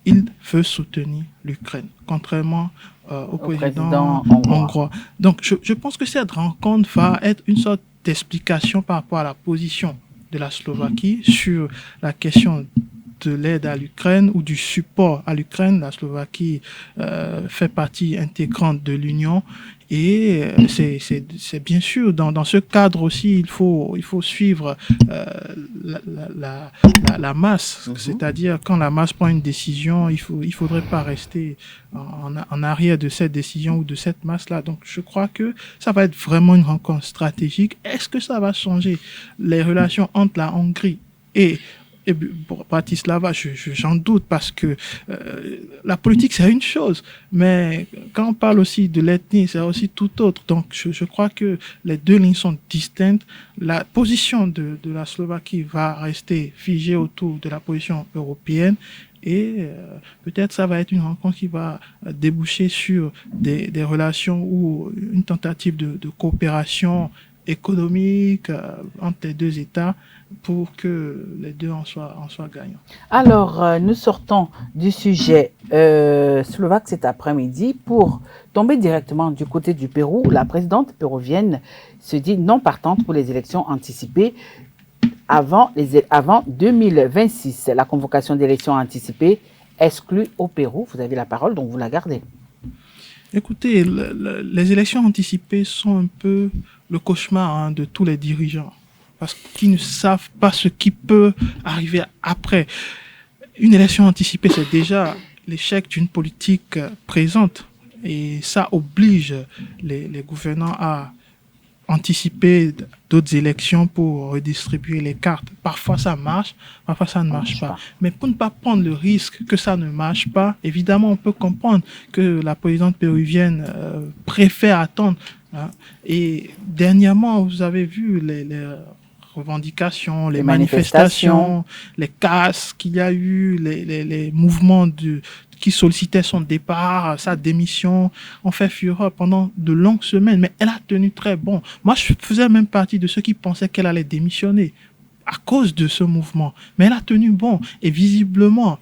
Speaker 3: il veut soutenir l'Ukraine, contrairement au président hongrois. Donc je pense que cette rencontre va être une sorte d'explication par rapport à la position de la Slovaquie sur la question de l'aide à l'Ukraine ou du support à l'Ukraine. La Slovaquie fait partie intégrante de l'Union et c'est bien sûr dans ce cadre aussi il faut suivre la masse, c'est-à-dire quand la masse prend une décision, il faudrait pas rester en arrière de cette décision ou de cette masse-là. Donc je crois que ça va être vraiment une rencontre stratégique. Est-ce que ça va changer les relations entre la Hongrie et pour Bratislava, j'en doute parce que la politique c'est une chose, mais quand on parle aussi de l'ethnie, c'est aussi tout autre. Donc je crois que les deux lignes sont distinctes. La position de la Slovaquie va rester figée autour de la position européenne et peut-être ça va être une rencontre qui va déboucher sur des relations ou une tentative de coopération économique entre les deux États pour que les deux en soient gagnants.
Speaker 2: Alors, nous sortons du sujet slovaque cet après-midi pour tomber directement du côté du Pérou où la présidente péruvienne se dit non partante pour les élections anticipées avant 2026. La convocation d'élections anticipées exclue au Pérou. Vous avez la parole, donc vous la gardez.
Speaker 3: Écoutez, les élections anticipées sont un peu le cauchemar de tous les dirigeants parce qu'ils ne savent pas ce qui peut arriver après. Une élection anticipée, c'est déjà l'échec d'une politique présente et ça oblige les gouvernants à anticiper d'autres élections pour redistribuer les cartes. Parfois ça marche, parfois ça ne marche pas. Mais pour ne pas prendre le risque que ça ne marche pas, évidemment on peut comprendre que la présidente péruvienne préfère attendre. Et dernièrement, vous avez vu les revendications, les manifestations, les casses qu'il y a eu, les mouvements qui sollicitait son départ, sa démission, ont fait fureur pendant de longues semaines, mais elle a tenu très bon. Moi, je faisais même partie de ceux qui pensaient qu'elle allait démissionner à cause de ce mouvement. Mais elle a tenu bon. Et visiblement,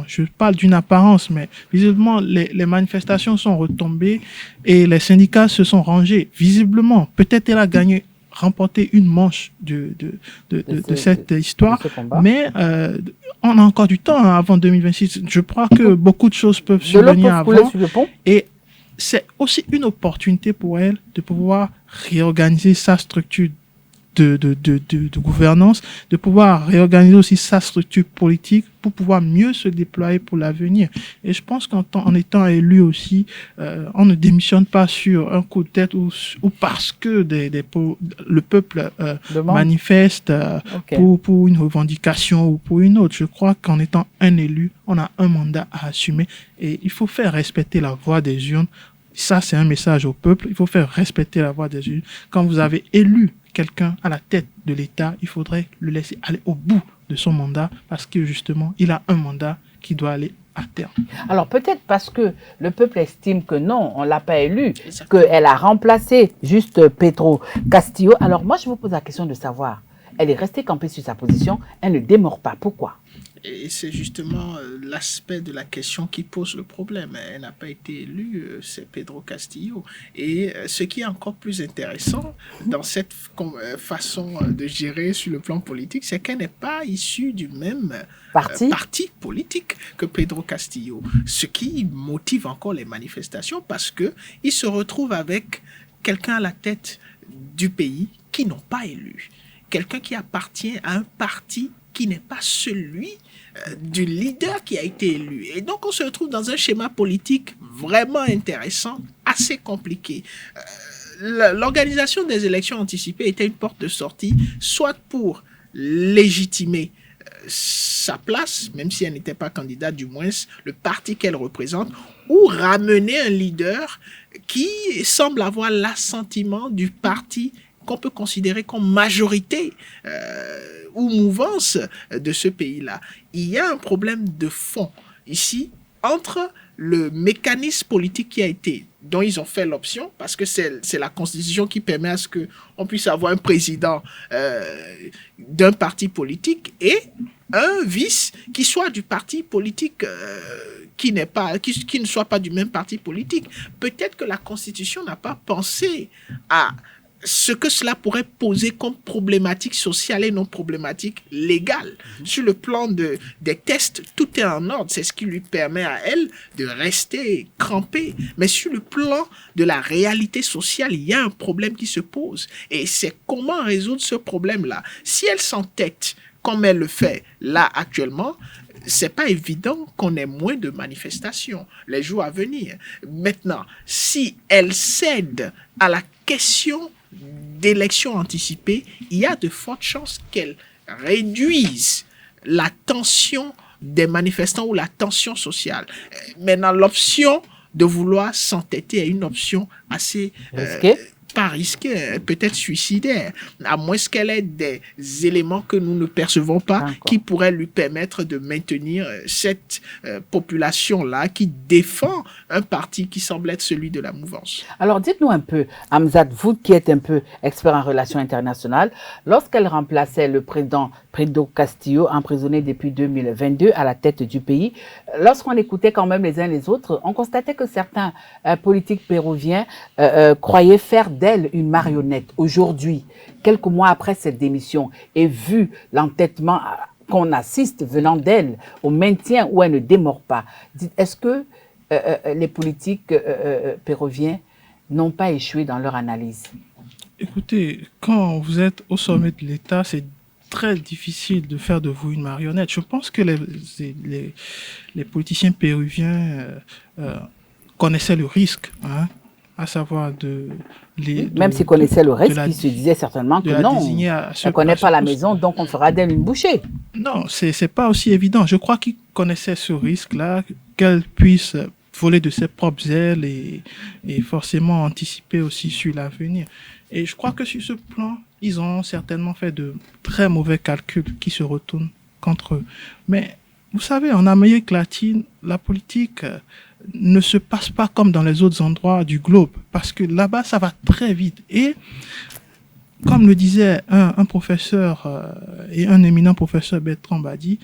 Speaker 3: je parle d'une apparence, mais visiblement, les manifestations sont retombées et les syndicats se sont rangés. Visiblement, peut-être elle a gagné, remporté une manche de cette histoire, mais on a encore du temps avant 2026. Je crois que beaucoup de choses peuvent survenir avant. Et c'est aussi une opportunité pour elle de pouvoir réorganiser sa structure de gouvernance, de pouvoir réorganiser aussi sa structure politique pour pouvoir mieux se déployer pour l'avenir. Et je pense qu'en étant élu aussi, on ne démissionne pas sur un coup de tête ou parce que le peuple manifeste pour une revendication ou pour une autre. Je crois qu'en étant un élu, on a un mandat à assumer et il faut faire respecter la voix des urnes. Ça, c'est un message au peuple. Il faut faire respecter la voix des urnes. Quand vous avez élu quelqu'un à la tête de l'État, il faudrait le laisser aller au bout de son mandat parce que justement, il a un mandat qui doit aller à terme.
Speaker 2: Alors peut-être parce que le peuple estime que non, on ne l'a pas élu, qu'elle a remplacé juste Pedro Castillo. Alors moi, je vous pose la question de savoir, elle est restée campée sur sa position, elle ne démord pas. Pourquoi ?
Speaker 4: Et c'est justement l'aspect de la question qui pose le problème. Elle n'a pas été élue, c'est Pedro Castillo. Et ce qui est encore plus intéressant dans cette façon de gérer sur le plan politique, c'est qu'elle n'est pas issue du même parti politique que Pedro Castillo. Ce qui motive encore les manifestations parce qu'il se retrouve avec quelqu'un à la tête du pays qui n'ont pas élu. Quelqu'un qui appartient à un parti qui n'est pas celui du leader qui a été élu. Et donc, on se retrouve dans un schéma politique vraiment intéressant, assez compliqué. L'organisation des élections anticipées était une porte de sortie, soit pour légitimer sa place, même si elle n'était pas candidate, du moins le parti qu'elle représente, ou ramener un leader qui semble avoir l'assentiment du parti qu'on peut considérer comme majorité ou mouvance de ce pays-là. Il y a un problème de fond ici entre le mécanisme politique qui a été, dont ils ont fait l'option, parce que c'est la Constitution qui permet à ce qu'on puisse avoir un président d'un parti politique et un vice qui soit du parti politique qui ne soit pas du même parti politique. Peut-être que la Constitution n'a pas pensé à ce que cela pourrait poser comme problématique sociale et non problématique légale. Sur le plan des tests, tout est en ordre. C'est ce qui lui permet à elle de rester crampée. Mais sur le plan de la réalité sociale, il y a un problème qui se pose. Et c'est comment résoudre ce problème-là. Si elle s'entête, comme elle le fait là actuellement, c'est pas évident qu'on ait moins de manifestations les jours à venir. Maintenant, si elle cède à la question d'élections anticipées, il y a de fortes chances qu'elle réduise la tension des manifestants ou la tension sociale. Maintenant, l'option de vouloir s'entêter est une option assez pas risquée, peut-être suicidaire, à moins qu'elle ait des éléments que nous ne percevons pas qui pourraient lui permettre de maintenir cette population-là qui défend un parti qui semble être celui de la mouvance.
Speaker 2: Alors dites-nous un peu, Hamzat, vous qui êtes un peu expert en relations internationales, lorsqu'elle remplaçait le président Pedro Castillo, emprisonné depuis 2022 à la tête du pays, lorsqu'on écoutait quand même les uns les autres, on constatait que certains politiques péruviens croyaient faire d'elle une marionnette. Aujourd'hui, quelques mois après cette démission, et vu l'entêtement qu'on assiste venant d'elle au maintien où elle ne démord pas, est-ce que les politiques péruviens n'ont pas échoué dans leur analyse?
Speaker 3: Écoutez, quand vous êtes au sommet de l'État, c'est très difficile de faire de vous une marionnette. Je pense que les politiciens péruviens connaissaient le risque, hein, à savoir
Speaker 2: même s'ils connaissaient le risque, ils se disaient certainement que non, on ne connaît pas la maison, donc on fera d'elle une bouchée.
Speaker 3: Non, c'est pas aussi évident. Je crois qu'ils connaissaient ce risque-là, qu'elle puisse voler de ses propres ailes et forcément anticiper aussi sur l'avenir. Et je crois que sur ce plan, ils ont certainement fait de très mauvais calculs qui se retournent contre eux. Mais vous savez, en Amérique latine, la politique ne se passe pas comme dans les autres endroits du globe, parce que là-bas, ça va très vite. Et comme le disait un professeur et un éminent professeur, Bertrand Badi,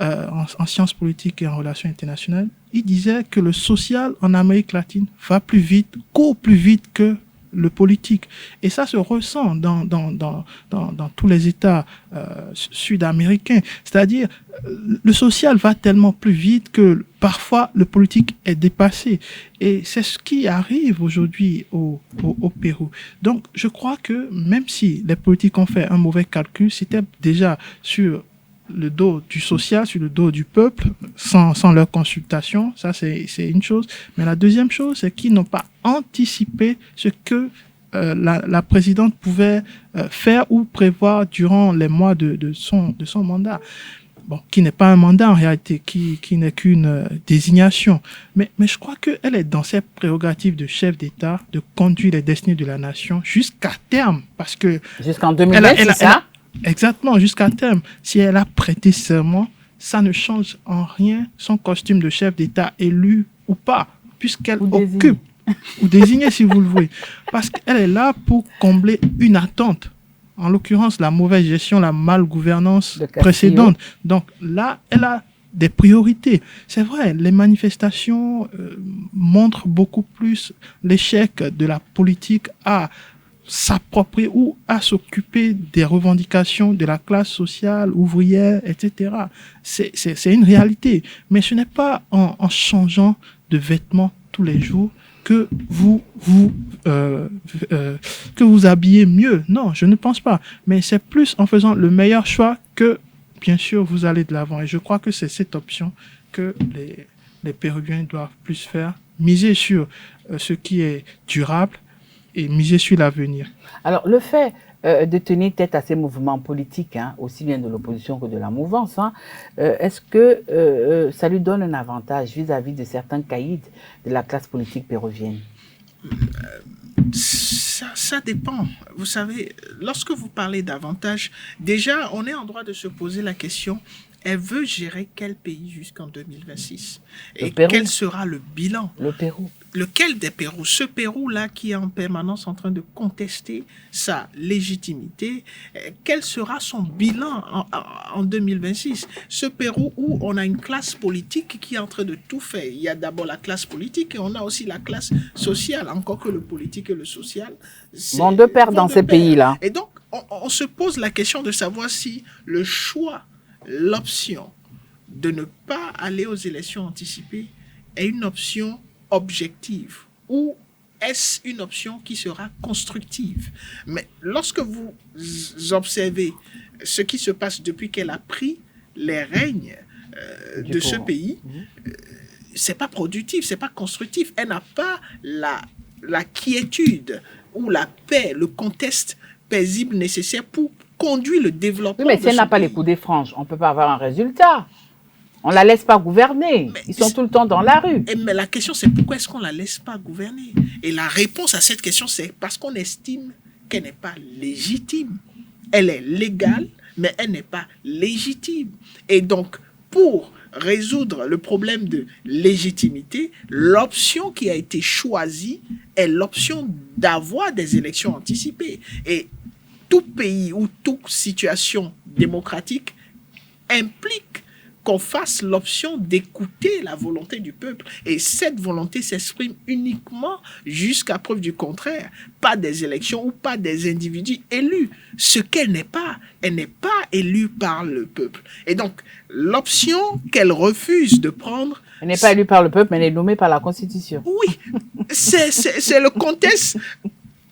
Speaker 3: en sciences politiques et en relations internationales, il disait que le social en Amérique latine va plus vite, court plus vite que le politique. Et ça se ressent dans tous les États sud-américains. C'est-à-dire, le social va tellement plus vite que parfois le politique est dépassé. Et c'est ce qui arrive aujourd'hui au Pérou. Donc, je crois que même si les politiques ont fait un mauvais calcul, c'était déjà sur le dos du social, sur le dos du peuple, sans leur consultation. Ça, c'est une chose. Mais la deuxième chose, c'est qu'ils n'ont pas anticipé ce que la présidente pouvait faire ou prévoir durant les mois de son mandat. Bon, qui n'est pas un mandat en réalité, qui n'est qu'une désignation. Mais je crois qu'elle est dans ses prérogatives de chef d'État, de conduire les destinées de la nation jusqu'à terme. Parce que
Speaker 2: jusqu'en 2020, c'est ça?
Speaker 3: Exactement, jusqu'à terme. Si elle a prêté serment, ça ne change en rien son costume de chef d'État élu ou pas, puisqu'elle occupe, ou désignée si vous le voulez, parce qu'elle est là pour combler une attente. En l'occurrence, la mauvaise gestion, la malgouvernance précédente. Donc là, elle a des priorités. C'est vrai, les manifestations montrent beaucoup plus l'échec de la politique à s'approprier ou à s'occuper des revendications de la classe sociale, ouvrière, etc. C'est une réalité. Mais ce n'est pas en changeant de vêtements tous les jours que vous habillez mieux. Non, je ne pense pas. Mais c'est plus en faisant le meilleur choix que, bien sûr, vous allez de l'avant. Et je crois que c'est cette option que les Péruviens doivent plus faire. Miser sur ce qui est durable et miser sur l'avenir.
Speaker 2: Alors, le fait de tenir tête à ces mouvements politiques, aussi bien de l'opposition que de la mouvance, est-ce que ça lui donne un avantage vis-à-vis de certains caïds de la classe politique péruvienne?
Speaker 4: Ça dépend. Vous savez, lorsque vous parlez d'avantage, déjà, on est en droit de se poser la question, elle veut gérer quel pays jusqu'en 2026? Et quel sera le bilan?
Speaker 2: Le Pérou.
Speaker 4: Lequel des Pérous? Ce Pérou-là qui est en permanence en train de contester sa légitimité, quel sera son bilan en 2026? Ce Pérou où on a une classe politique qui est en train de tout faire. Il y a d'abord la classe politique et on a aussi la classe sociale, encore que le politique et le social.
Speaker 2: Vont de pair dans ces pays-là.
Speaker 4: Et donc, on se pose la question de savoir si le choix, l'option de ne pas aller aux élections anticipées est une option objective ou est-ce une option qui sera constructive? Mais lorsque vous observez ce qui se passe depuis qu'elle a pris les règnes de ce pays, c'est pas productif, c'est pas constructif. Elle n'a pas la quiétude ou la paix, le contexte paisible nécessaire pour conduire le développement.
Speaker 2: Oui, mais si elle n'a pas les coups des franges, on ne peut pas avoir un résultat. On ne la laisse pas gouverner. Ils sont tout le temps dans la rue.
Speaker 4: Mais la question, c'est pourquoi est-ce qu'on ne la laisse pas gouverner? Et la réponse à cette question, c'est parce qu'on estime qu'elle n'est pas légitime. Elle est légale, mais elle n'est pas légitime. Et donc, pour résoudre le problème de légitimité, l'option qui a été choisie est l'option d'avoir des élections anticipées. Et tout pays ou toute situation démocratique implique qu'on fasse l'option d'écouter la volonté du peuple. Et cette volonté s'exprime uniquement jusqu'à preuve du contraire, pas des élections ou pas des individus élus. Ce qu'elle n'est pas, elle n'est pas élue par le peuple. Et donc, l'option qu'elle refuse de prendre...
Speaker 2: Elle n'est pas élue par le peuple, mais elle est nommée par la Constitution.
Speaker 4: Oui, c'est le contexte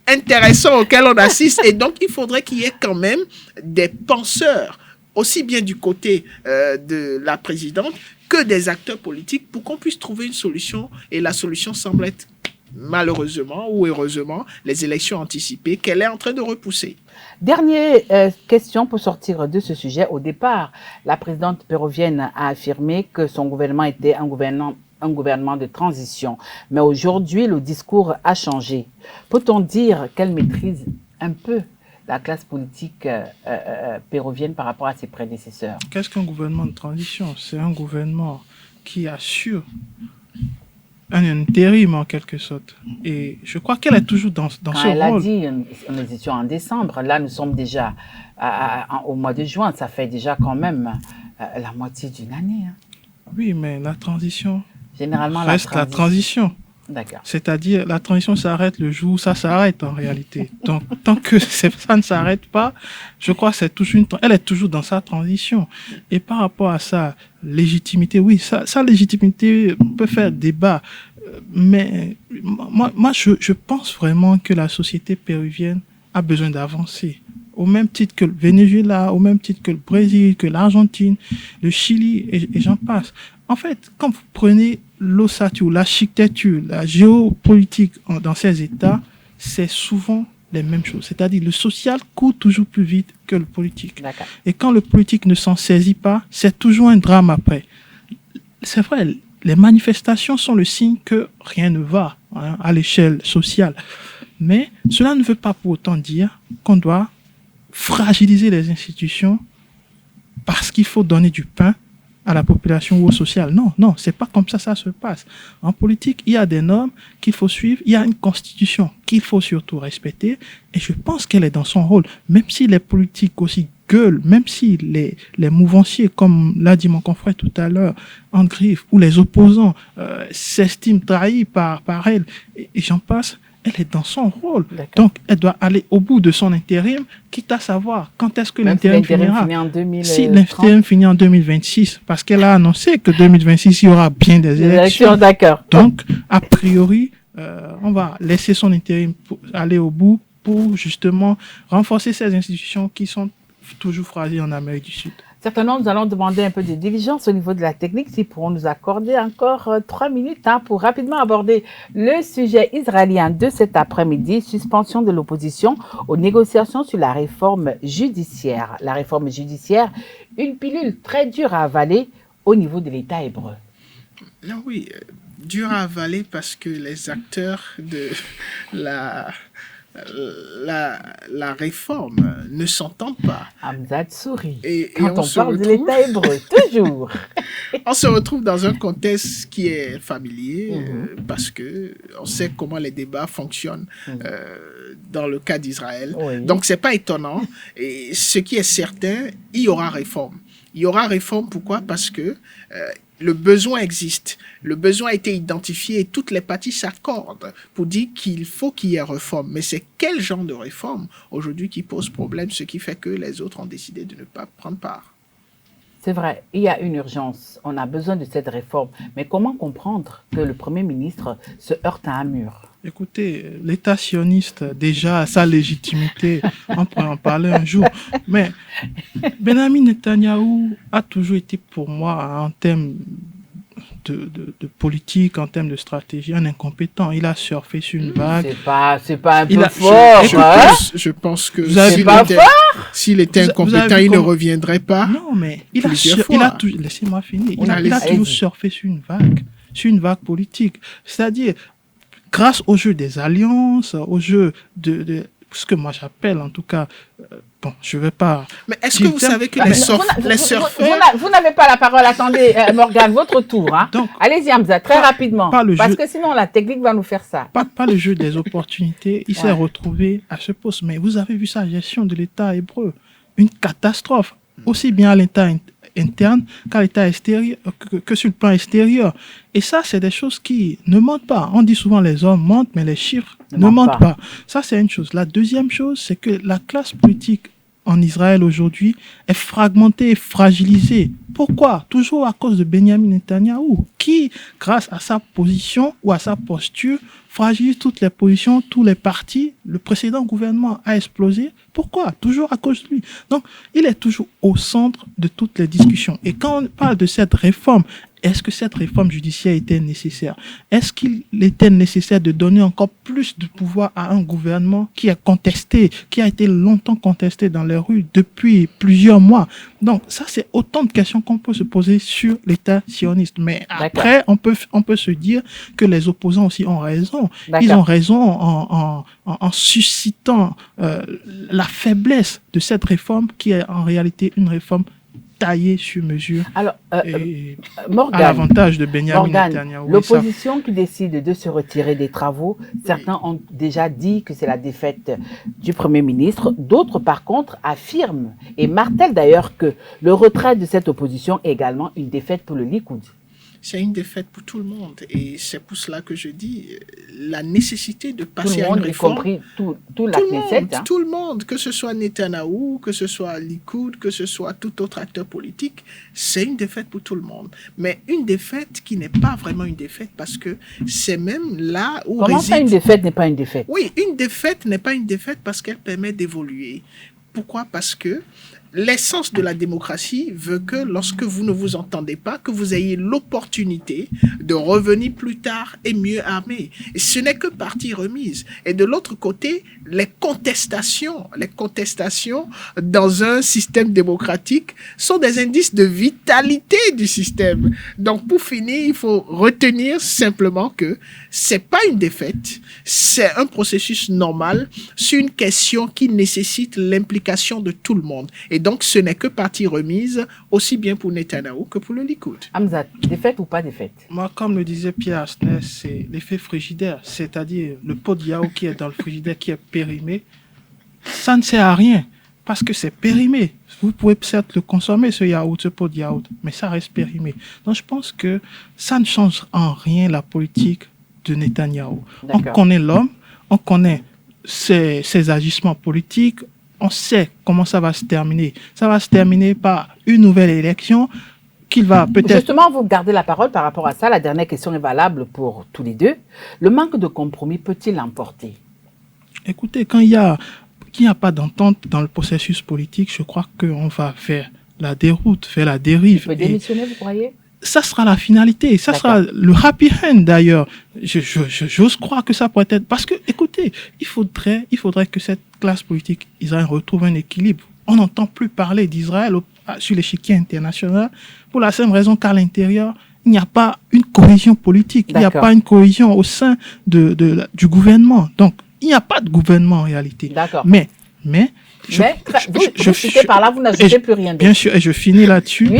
Speaker 4: intéressant auquel on assiste. Et donc, il faudrait qu'il y ait quand même des penseurs, aussi bien du côté de la présidente que des acteurs politiques pour qu'on puisse trouver une solution. Et la solution semble être, malheureusement ou heureusement, les élections anticipées qu'elle est en train de repousser.
Speaker 2: Dernière question pour sortir de ce sujet. Au départ, la présidente péruvienne a affirmé que son gouvernement était un gouvernement de transition. Mais aujourd'hui, le discours a changé. Peut-on dire qu'elle maîtrise un peu la classe politique péruvienne par rapport à ses prédécesseurs?
Speaker 3: Qu'est-ce qu'un gouvernement de transition? C'est un gouvernement qui assure un intérim en quelque sorte. Et je crois qu'elle est toujours dans ce
Speaker 2: Elle a
Speaker 3: rôle.
Speaker 2: dit, nous étions en décembre, là nous sommes déjà au mois de juin, ça fait déjà quand même la moitié d'une année. Hein.
Speaker 3: Oui, mais la transition
Speaker 2: Généralement,
Speaker 3: reste la transition.
Speaker 2: D'accord.
Speaker 3: C'est-à-dire, la transition s'arrête le jour où ça s'arrête en réalité. Donc, tant que ça ne s'arrête pas, je crois que c'est toujours elle est toujours dans sa transition. Et par rapport à sa légitimité, oui, sa légitimité peut faire débat. Mais moi je pense vraiment que la société péruvienne a besoin d'avancer. Au même titre que le Venezuela, au même titre que le Brésil, que l'Argentine, le Chili, et j'en passe. En fait, quand vous prenez l'ossature, l'architecture, la géopolitique dans ces États, c'est souvent les mêmes choses. C'est-à-dire le social court toujours plus vite que le politique.
Speaker 2: D'accord.
Speaker 3: Et quand le politique ne s'en saisit pas, c'est toujours un drame après. C'est vrai, les manifestations sont le signe que rien ne va à l'échelle sociale. Mais cela ne veut pas pour autant dire qu'on doit fragiliser les institutions parce qu'il faut donner du pain à la population ou au social. Non, c'est pas comme ça se passe. En politique, il y a des normes qu'il faut suivre, il y a une constitution qu'il faut surtout respecter, et je pense qu'elle est dans son rôle, même si les politiques aussi gueulent, même si les mouvanciers, comme l'a dit mon confrère tout à l'heure, en griffe, ou les opposants s'estiment trahis par elle, et j'en passe. Elle est dans son rôle.
Speaker 2: D'accord.
Speaker 3: Donc, elle doit aller au bout de son intérim, quitte à savoir quand est-ce que l'intérim finira.
Speaker 2: Finit en 2030.
Speaker 3: Si l'intérim finit en 2026, parce qu'elle a annoncé que 2026, il y aura bien des élections.
Speaker 2: D'accord.
Speaker 3: Donc, a priori, on va laisser son intérim aller au bout pour justement renforcer ces institutions qui sont toujours fragiles en Amérique du Sud.
Speaker 2: Certainement, nous allons demander un peu de diligence au niveau de la technique, s'ils pourront nous accorder encore 3 minutes pour rapidement aborder le sujet israélien de cet après-midi, suspension de l'opposition aux négociations sur la réforme judiciaire. La réforme judiciaire, une pilule très dure à avaler au niveau de l'État hébreu.
Speaker 4: Non, oui, dur à avaler parce que les acteurs de la réforme ne s'entendent pas.
Speaker 2: Hamzat sourit.
Speaker 4: Et
Speaker 2: quand on parle de l'État hébreu, toujours.
Speaker 4: On se retrouve dans un contexte qui est familier parce que on sait comment les débats fonctionnent dans le cas d'Israël.
Speaker 2: Oui.
Speaker 4: Donc, c'est pas étonnant. Et ce qui est certain, il y aura réforme. Il y aura réforme, pourquoi? Parce que le besoin existe. Le besoin a été identifié et toutes les parties s'accordent pour dire qu'il faut qu'il y ait réforme. Mais c'est quel genre de réforme aujourd'hui qui pose problème, ce qui fait que les autres ont décidé de ne pas prendre part.
Speaker 2: C'est vrai, il y a une urgence. On a besoin de cette réforme. Mais comment comprendre que le Premier ministre se heurte à un mur?
Speaker 3: Écoutez, l'État sioniste, déjà, a sa légitimité. On pourrait en parler un jour. Mais Benjamin Netanyahou a toujours été pour moi, en termes de politique, en termes de stratégie, un incompétent. Il a surfé sur une vague.
Speaker 2: C'est pas un peu
Speaker 3: Il a-
Speaker 2: fort, hein?
Speaker 4: Je pense que
Speaker 3: avez
Speaker 2: pas
Speaker 4: s'il était
Speaker 3: Vous
Speaker 4: incompétent,
Speaker 3: avez
Speaker 4: il ne
Speaker 3: comment-
Speaker 4: reviendrait pas.
Speaker 3: Non, mais il a
Speaker 4: Plusieurs fois.
Speaker 3: toujours, laissez-moi finir, il a
Speaker 4: Allez-y.
Speaker 3: toujours surfé sur une vague politique. C'est-à-dire, grâce au jeu des alliances, au jeu de ce que moi j'appelle en tout cas, bon, je vais pas...
Speaker 4: Mais est-ce que vous savez que les surfeurs...
Speaker 2: Vous n'avez pas la parole. Attendez, Morgane, votre tour. Hein.
Speaker 3: Donc,
Speaker 2: Allez-y, Hamza, très rapidement.
Speaker 3: pas le
Speaker 2: parce
Speaker 3: jeu-
Speaker 2: que sinon, la technique va nous faire ça.
Speaker 3: Pas le jeu des opportunités, il s'est
Speaker 2: Ouais.
Speaker 3: retrouvé à ce poste. Mais vous avez vu sa gestion de l'État hébreu, une catastrophe, aussi bien à l'État interne qu'à l'État extérieur, que sur le plan extérieur. Et ça, c'est des choses qui ne mentent pas. On dit souvent les hommes mentent, mais les chiffres ne mentent pas. Ça, c'est une chose. La deuxième chose, c'est que la classe politique en Israël aujourd'hui est fragmentée et fragilisée. Pourquoi? Toujours à cause de Benjamin Netanyahou, qui, grâce à sa position ou à sa posture, fragilise toutes les positions, tous les partis. Le précédent gouvernement a explosé. Pourquoi? Toujours à cause de lui. Donc, il est toujours au centre de toutes les discussions. Et quand on parle de cette réforme, est-ce que cette réforme judiciaire était nécessaire? Est-ce qu'il était nécessaire de donner encore plus de pouvoir à un gouvernement qui est contesté, qui a été longtemps contesté dans les rues depuis plusieurs mois? Donc ça, c'est autant de questions qu'on peut se poser sur l'État sioniste. Mais après, on peut se dire que les opposants aussi ont raison. Ils ont raison en suscitant la faiblesse de cette réforme qui est en réalité une réforme taillée sur mesure.
Speaker 2: Alors,
Speaker 3: Morgan, à l'avantage de Benjamin Netanyahu.
Speaker 2: L'opposition qui décide de se retirer des travaux, certains ont déjà dit que c'est la défaite du Premier ministre. D'autres, par contre, affirment et martèlent d'ailleurs que le retrait de cette opposition est également une défaite pour le Likoud.
Speaker 4: C'est une défaite pour tout le monde. Et c'est pour cela que je dis la nécessité de passer à une réforme.
Speaker 2: Tout le monde, y compris tout la Knesset.
Speaker 4: Tout le monde, que ce soit Netanyahou, que ce soit Likoud, que ce soit tout autre acteur politique, c'est une défaite pour tout le monde. Mais une défaite qui n'est pas vraiment une défaite parce que c'est même là où
Speaker 2: Comment ça, une défaite n'est pas une défaite?
Speaker 4: Oui, une défaite n'est pas une défaite parce qu'elle permet d'évoluer. Pourquoi? Parce que l'essence de la démocratie veut que lorsque vous ne vous entendez pas, que vous ayez l'opportunité de revenir plus tard et mieux armé. Et ce n'est que partie remise. Et de l'autre côté, les contestations dans un système démocratique sont des indices de vitalité du système. Donc pour finir, il faut retenir simplement que c'est pas une défaite, c'est un processus normal sur une question qui nécessite l'implication de tout le monde. Et donc, ce n'est que partie remise, aussi bien pour Netanyahou que pour le Likoud.
Speaker 2: Hamzat, défaite ou pas défaite?
Speaker 3: Moi, comme le disait Pierre Asner, c'est l'effet frigidaire, c'est-à-dire le pot de yaourt qui est dans le frigidaire, qui est périmé. Ça ne sert à rien, parce que c'est périmé. Vous pouvez certes le consommer, ce yaourt, ce pot de yaourt, mais ça reste périmé. Donc, je pense que ça ne change en rien la politique de Netanyahou. On connaît l'homme, on connaît ses agissements politiques, on sait comment ça va se terminer. Ça va se terminer par une nouvelle élection qu'il va peut-être...
Speaker 2: Justement, vous gardez la parole par rapport à ça. La dernière question est valable pour tous les deux. Le manque de compromis peut-il l'emporter?
Speaker 3: Écoutez, quand il n'y a pas d'entente dans le processus politique, je crois qu'on va faire la déroute, faire la dérive.
Speaker 2: Il peut démissionner, vous croyez?
Speaker 3: Ça sera la finalité, ça sera le happy end d'ailleurs. J'ose croire que ça pourrait être... Parce que, écoutez, il faudrait que cette classe politique israélienne retrouve un équilibre. On n'entend plus parler d'Israël sur l'échiquier international pour la simple raison qu'à l'intérieur, il n'y a pas une cohésion politique, il n'y a pas une cohésion au sein du gouvernement. Donc, il n'y a pas de gouvernement en réalité. Mais
Speaker 2: vous citez par là, vous n'ajoutez plus rien d'autre.
Speaker 3: Bien sûr, et je finis là-dessus.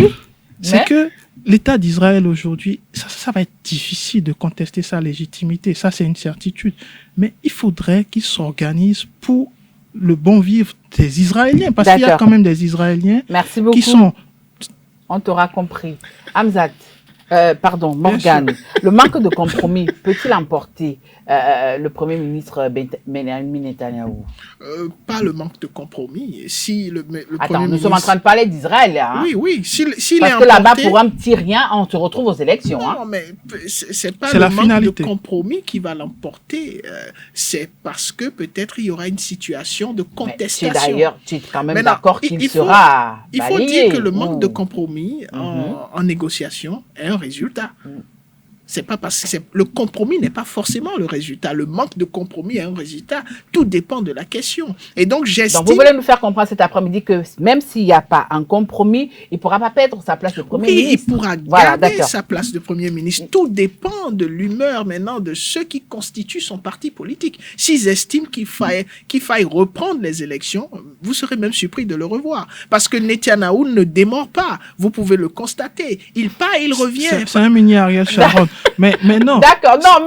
Speaker 3: C'est que l'État d'Israël aujourd'hui, ça va être difficile de contester sa légitimité. Ça, c'est une certitude. Mais il faudrait qu'il s'organise pour le bon vivre des Israéliens. Parce qu'il y a quand même des Israéliens qui sont...
Speaker 2: On t'aura compris. Hamzat, Morgan, le manque de compromis peut-il emporter le Premier ministre Benjamin Netanyahou?
Speaker 4: Pas le manque de compromis. Si le
Speaker 2: Attends, nous sommes en train de parler d'Israël, là. Hein?
Speaker 4: Oui.
Speaker 2: Parce que là-bas, pour un petit rien, on se retrouve aux élections.
Speaker 4: Non, mais c'est pas le manque de compromis qui va l'emporter. C'est parce que peut-être il y aura une situation de contestation.
Speaker 2: Tu es quand même d'accord qu'il sera balayé.
Speaker 4: Il faut dire que le manque de compromis en négociation est un résultat. C'est pas parce que le compromis n'est pas forcément le résultat. Le manque de compromis est un résultat. Tout dépend de la question. Et donc, j'estime...
Speaker 2: Donc, vous voulez nous faire comprendre cet après-midi que même s'il n'y a pas un compromis, il ne pourra pas perdre sa place de Premier ministre.
Speaker 4: Il pourra garder sa place de Premier ministre. Tout dépend de l'humeur maintenant de ceux qui constituent son parti politique. S'ils estiment qu'il faille reprendre les élections, vous serez même surpris de le revoir. Parce que Netanyahou ne démord pas. Vous pouvez le constater. Il part, il revient.
Speaker 3: C'est un mini Ariel Sharon. Mais non.
Speaker 2: D'accord. Non,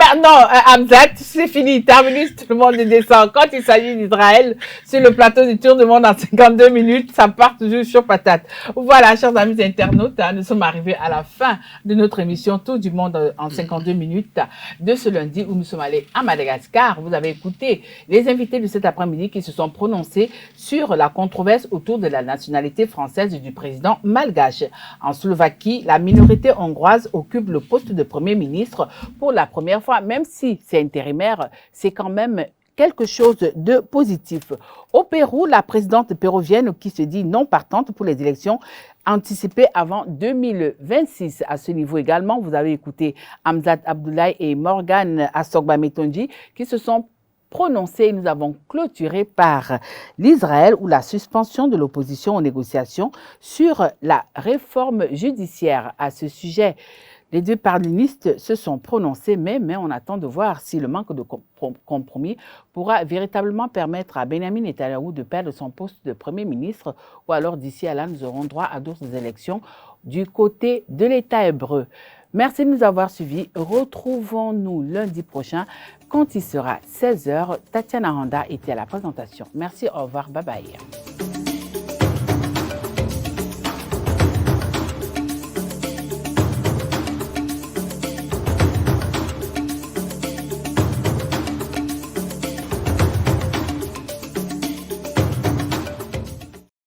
Speaker 2: Hamzat, c'est fini. Terminus, tout le monde descend. Quand il s'agit d'Israël, sur le plateau du Tour du Monde en 52 minutes, ça part toujours sur patate. Voilà, chers amis internautes, nous sommes arrivés à la fin de notre émission Tour du Monde en 52 minutes de ce lundi où nous sommes allés à Madagascar. Vous avez écouté les invités de cet après-midi qui se sont prononcés sur la controverse autour de la nationalité française du président malgache. En Slovaquie, la minorité hongroise occupe le poste de Premier ministre pour la première fois, même si c'est intérimaire, c'est quand même quelque chose de positif. Au Pérou, la présidente péruvienne qui se dit non partante pour les élections anticipées avant 2026. À ce niveau également, vous avez écouté Hamzat Abdoulaye et Morgan Assogba Metonji qui se sont prononcés. Nous avons clôturé par l'Israël ou la suspension de l'opposition aux négociations sur la réforme judiciaire. À ce sujet, les deux panélistes se sont prononcés, mais on attend de voir si le manque de compromis pourra véritablement permettre à Benyamin Netanyahou de perdre son poste de Premier ministre, ou alors d'ici à là, nous aurons droit à d'autres élections du côté de l'État hébreu. Merci de nous avoir suivis. Retrouvons-nous lundi prochain quand il sera 16h. Tatiana Randa était à la présentation. Merci, au revoir, bye bye.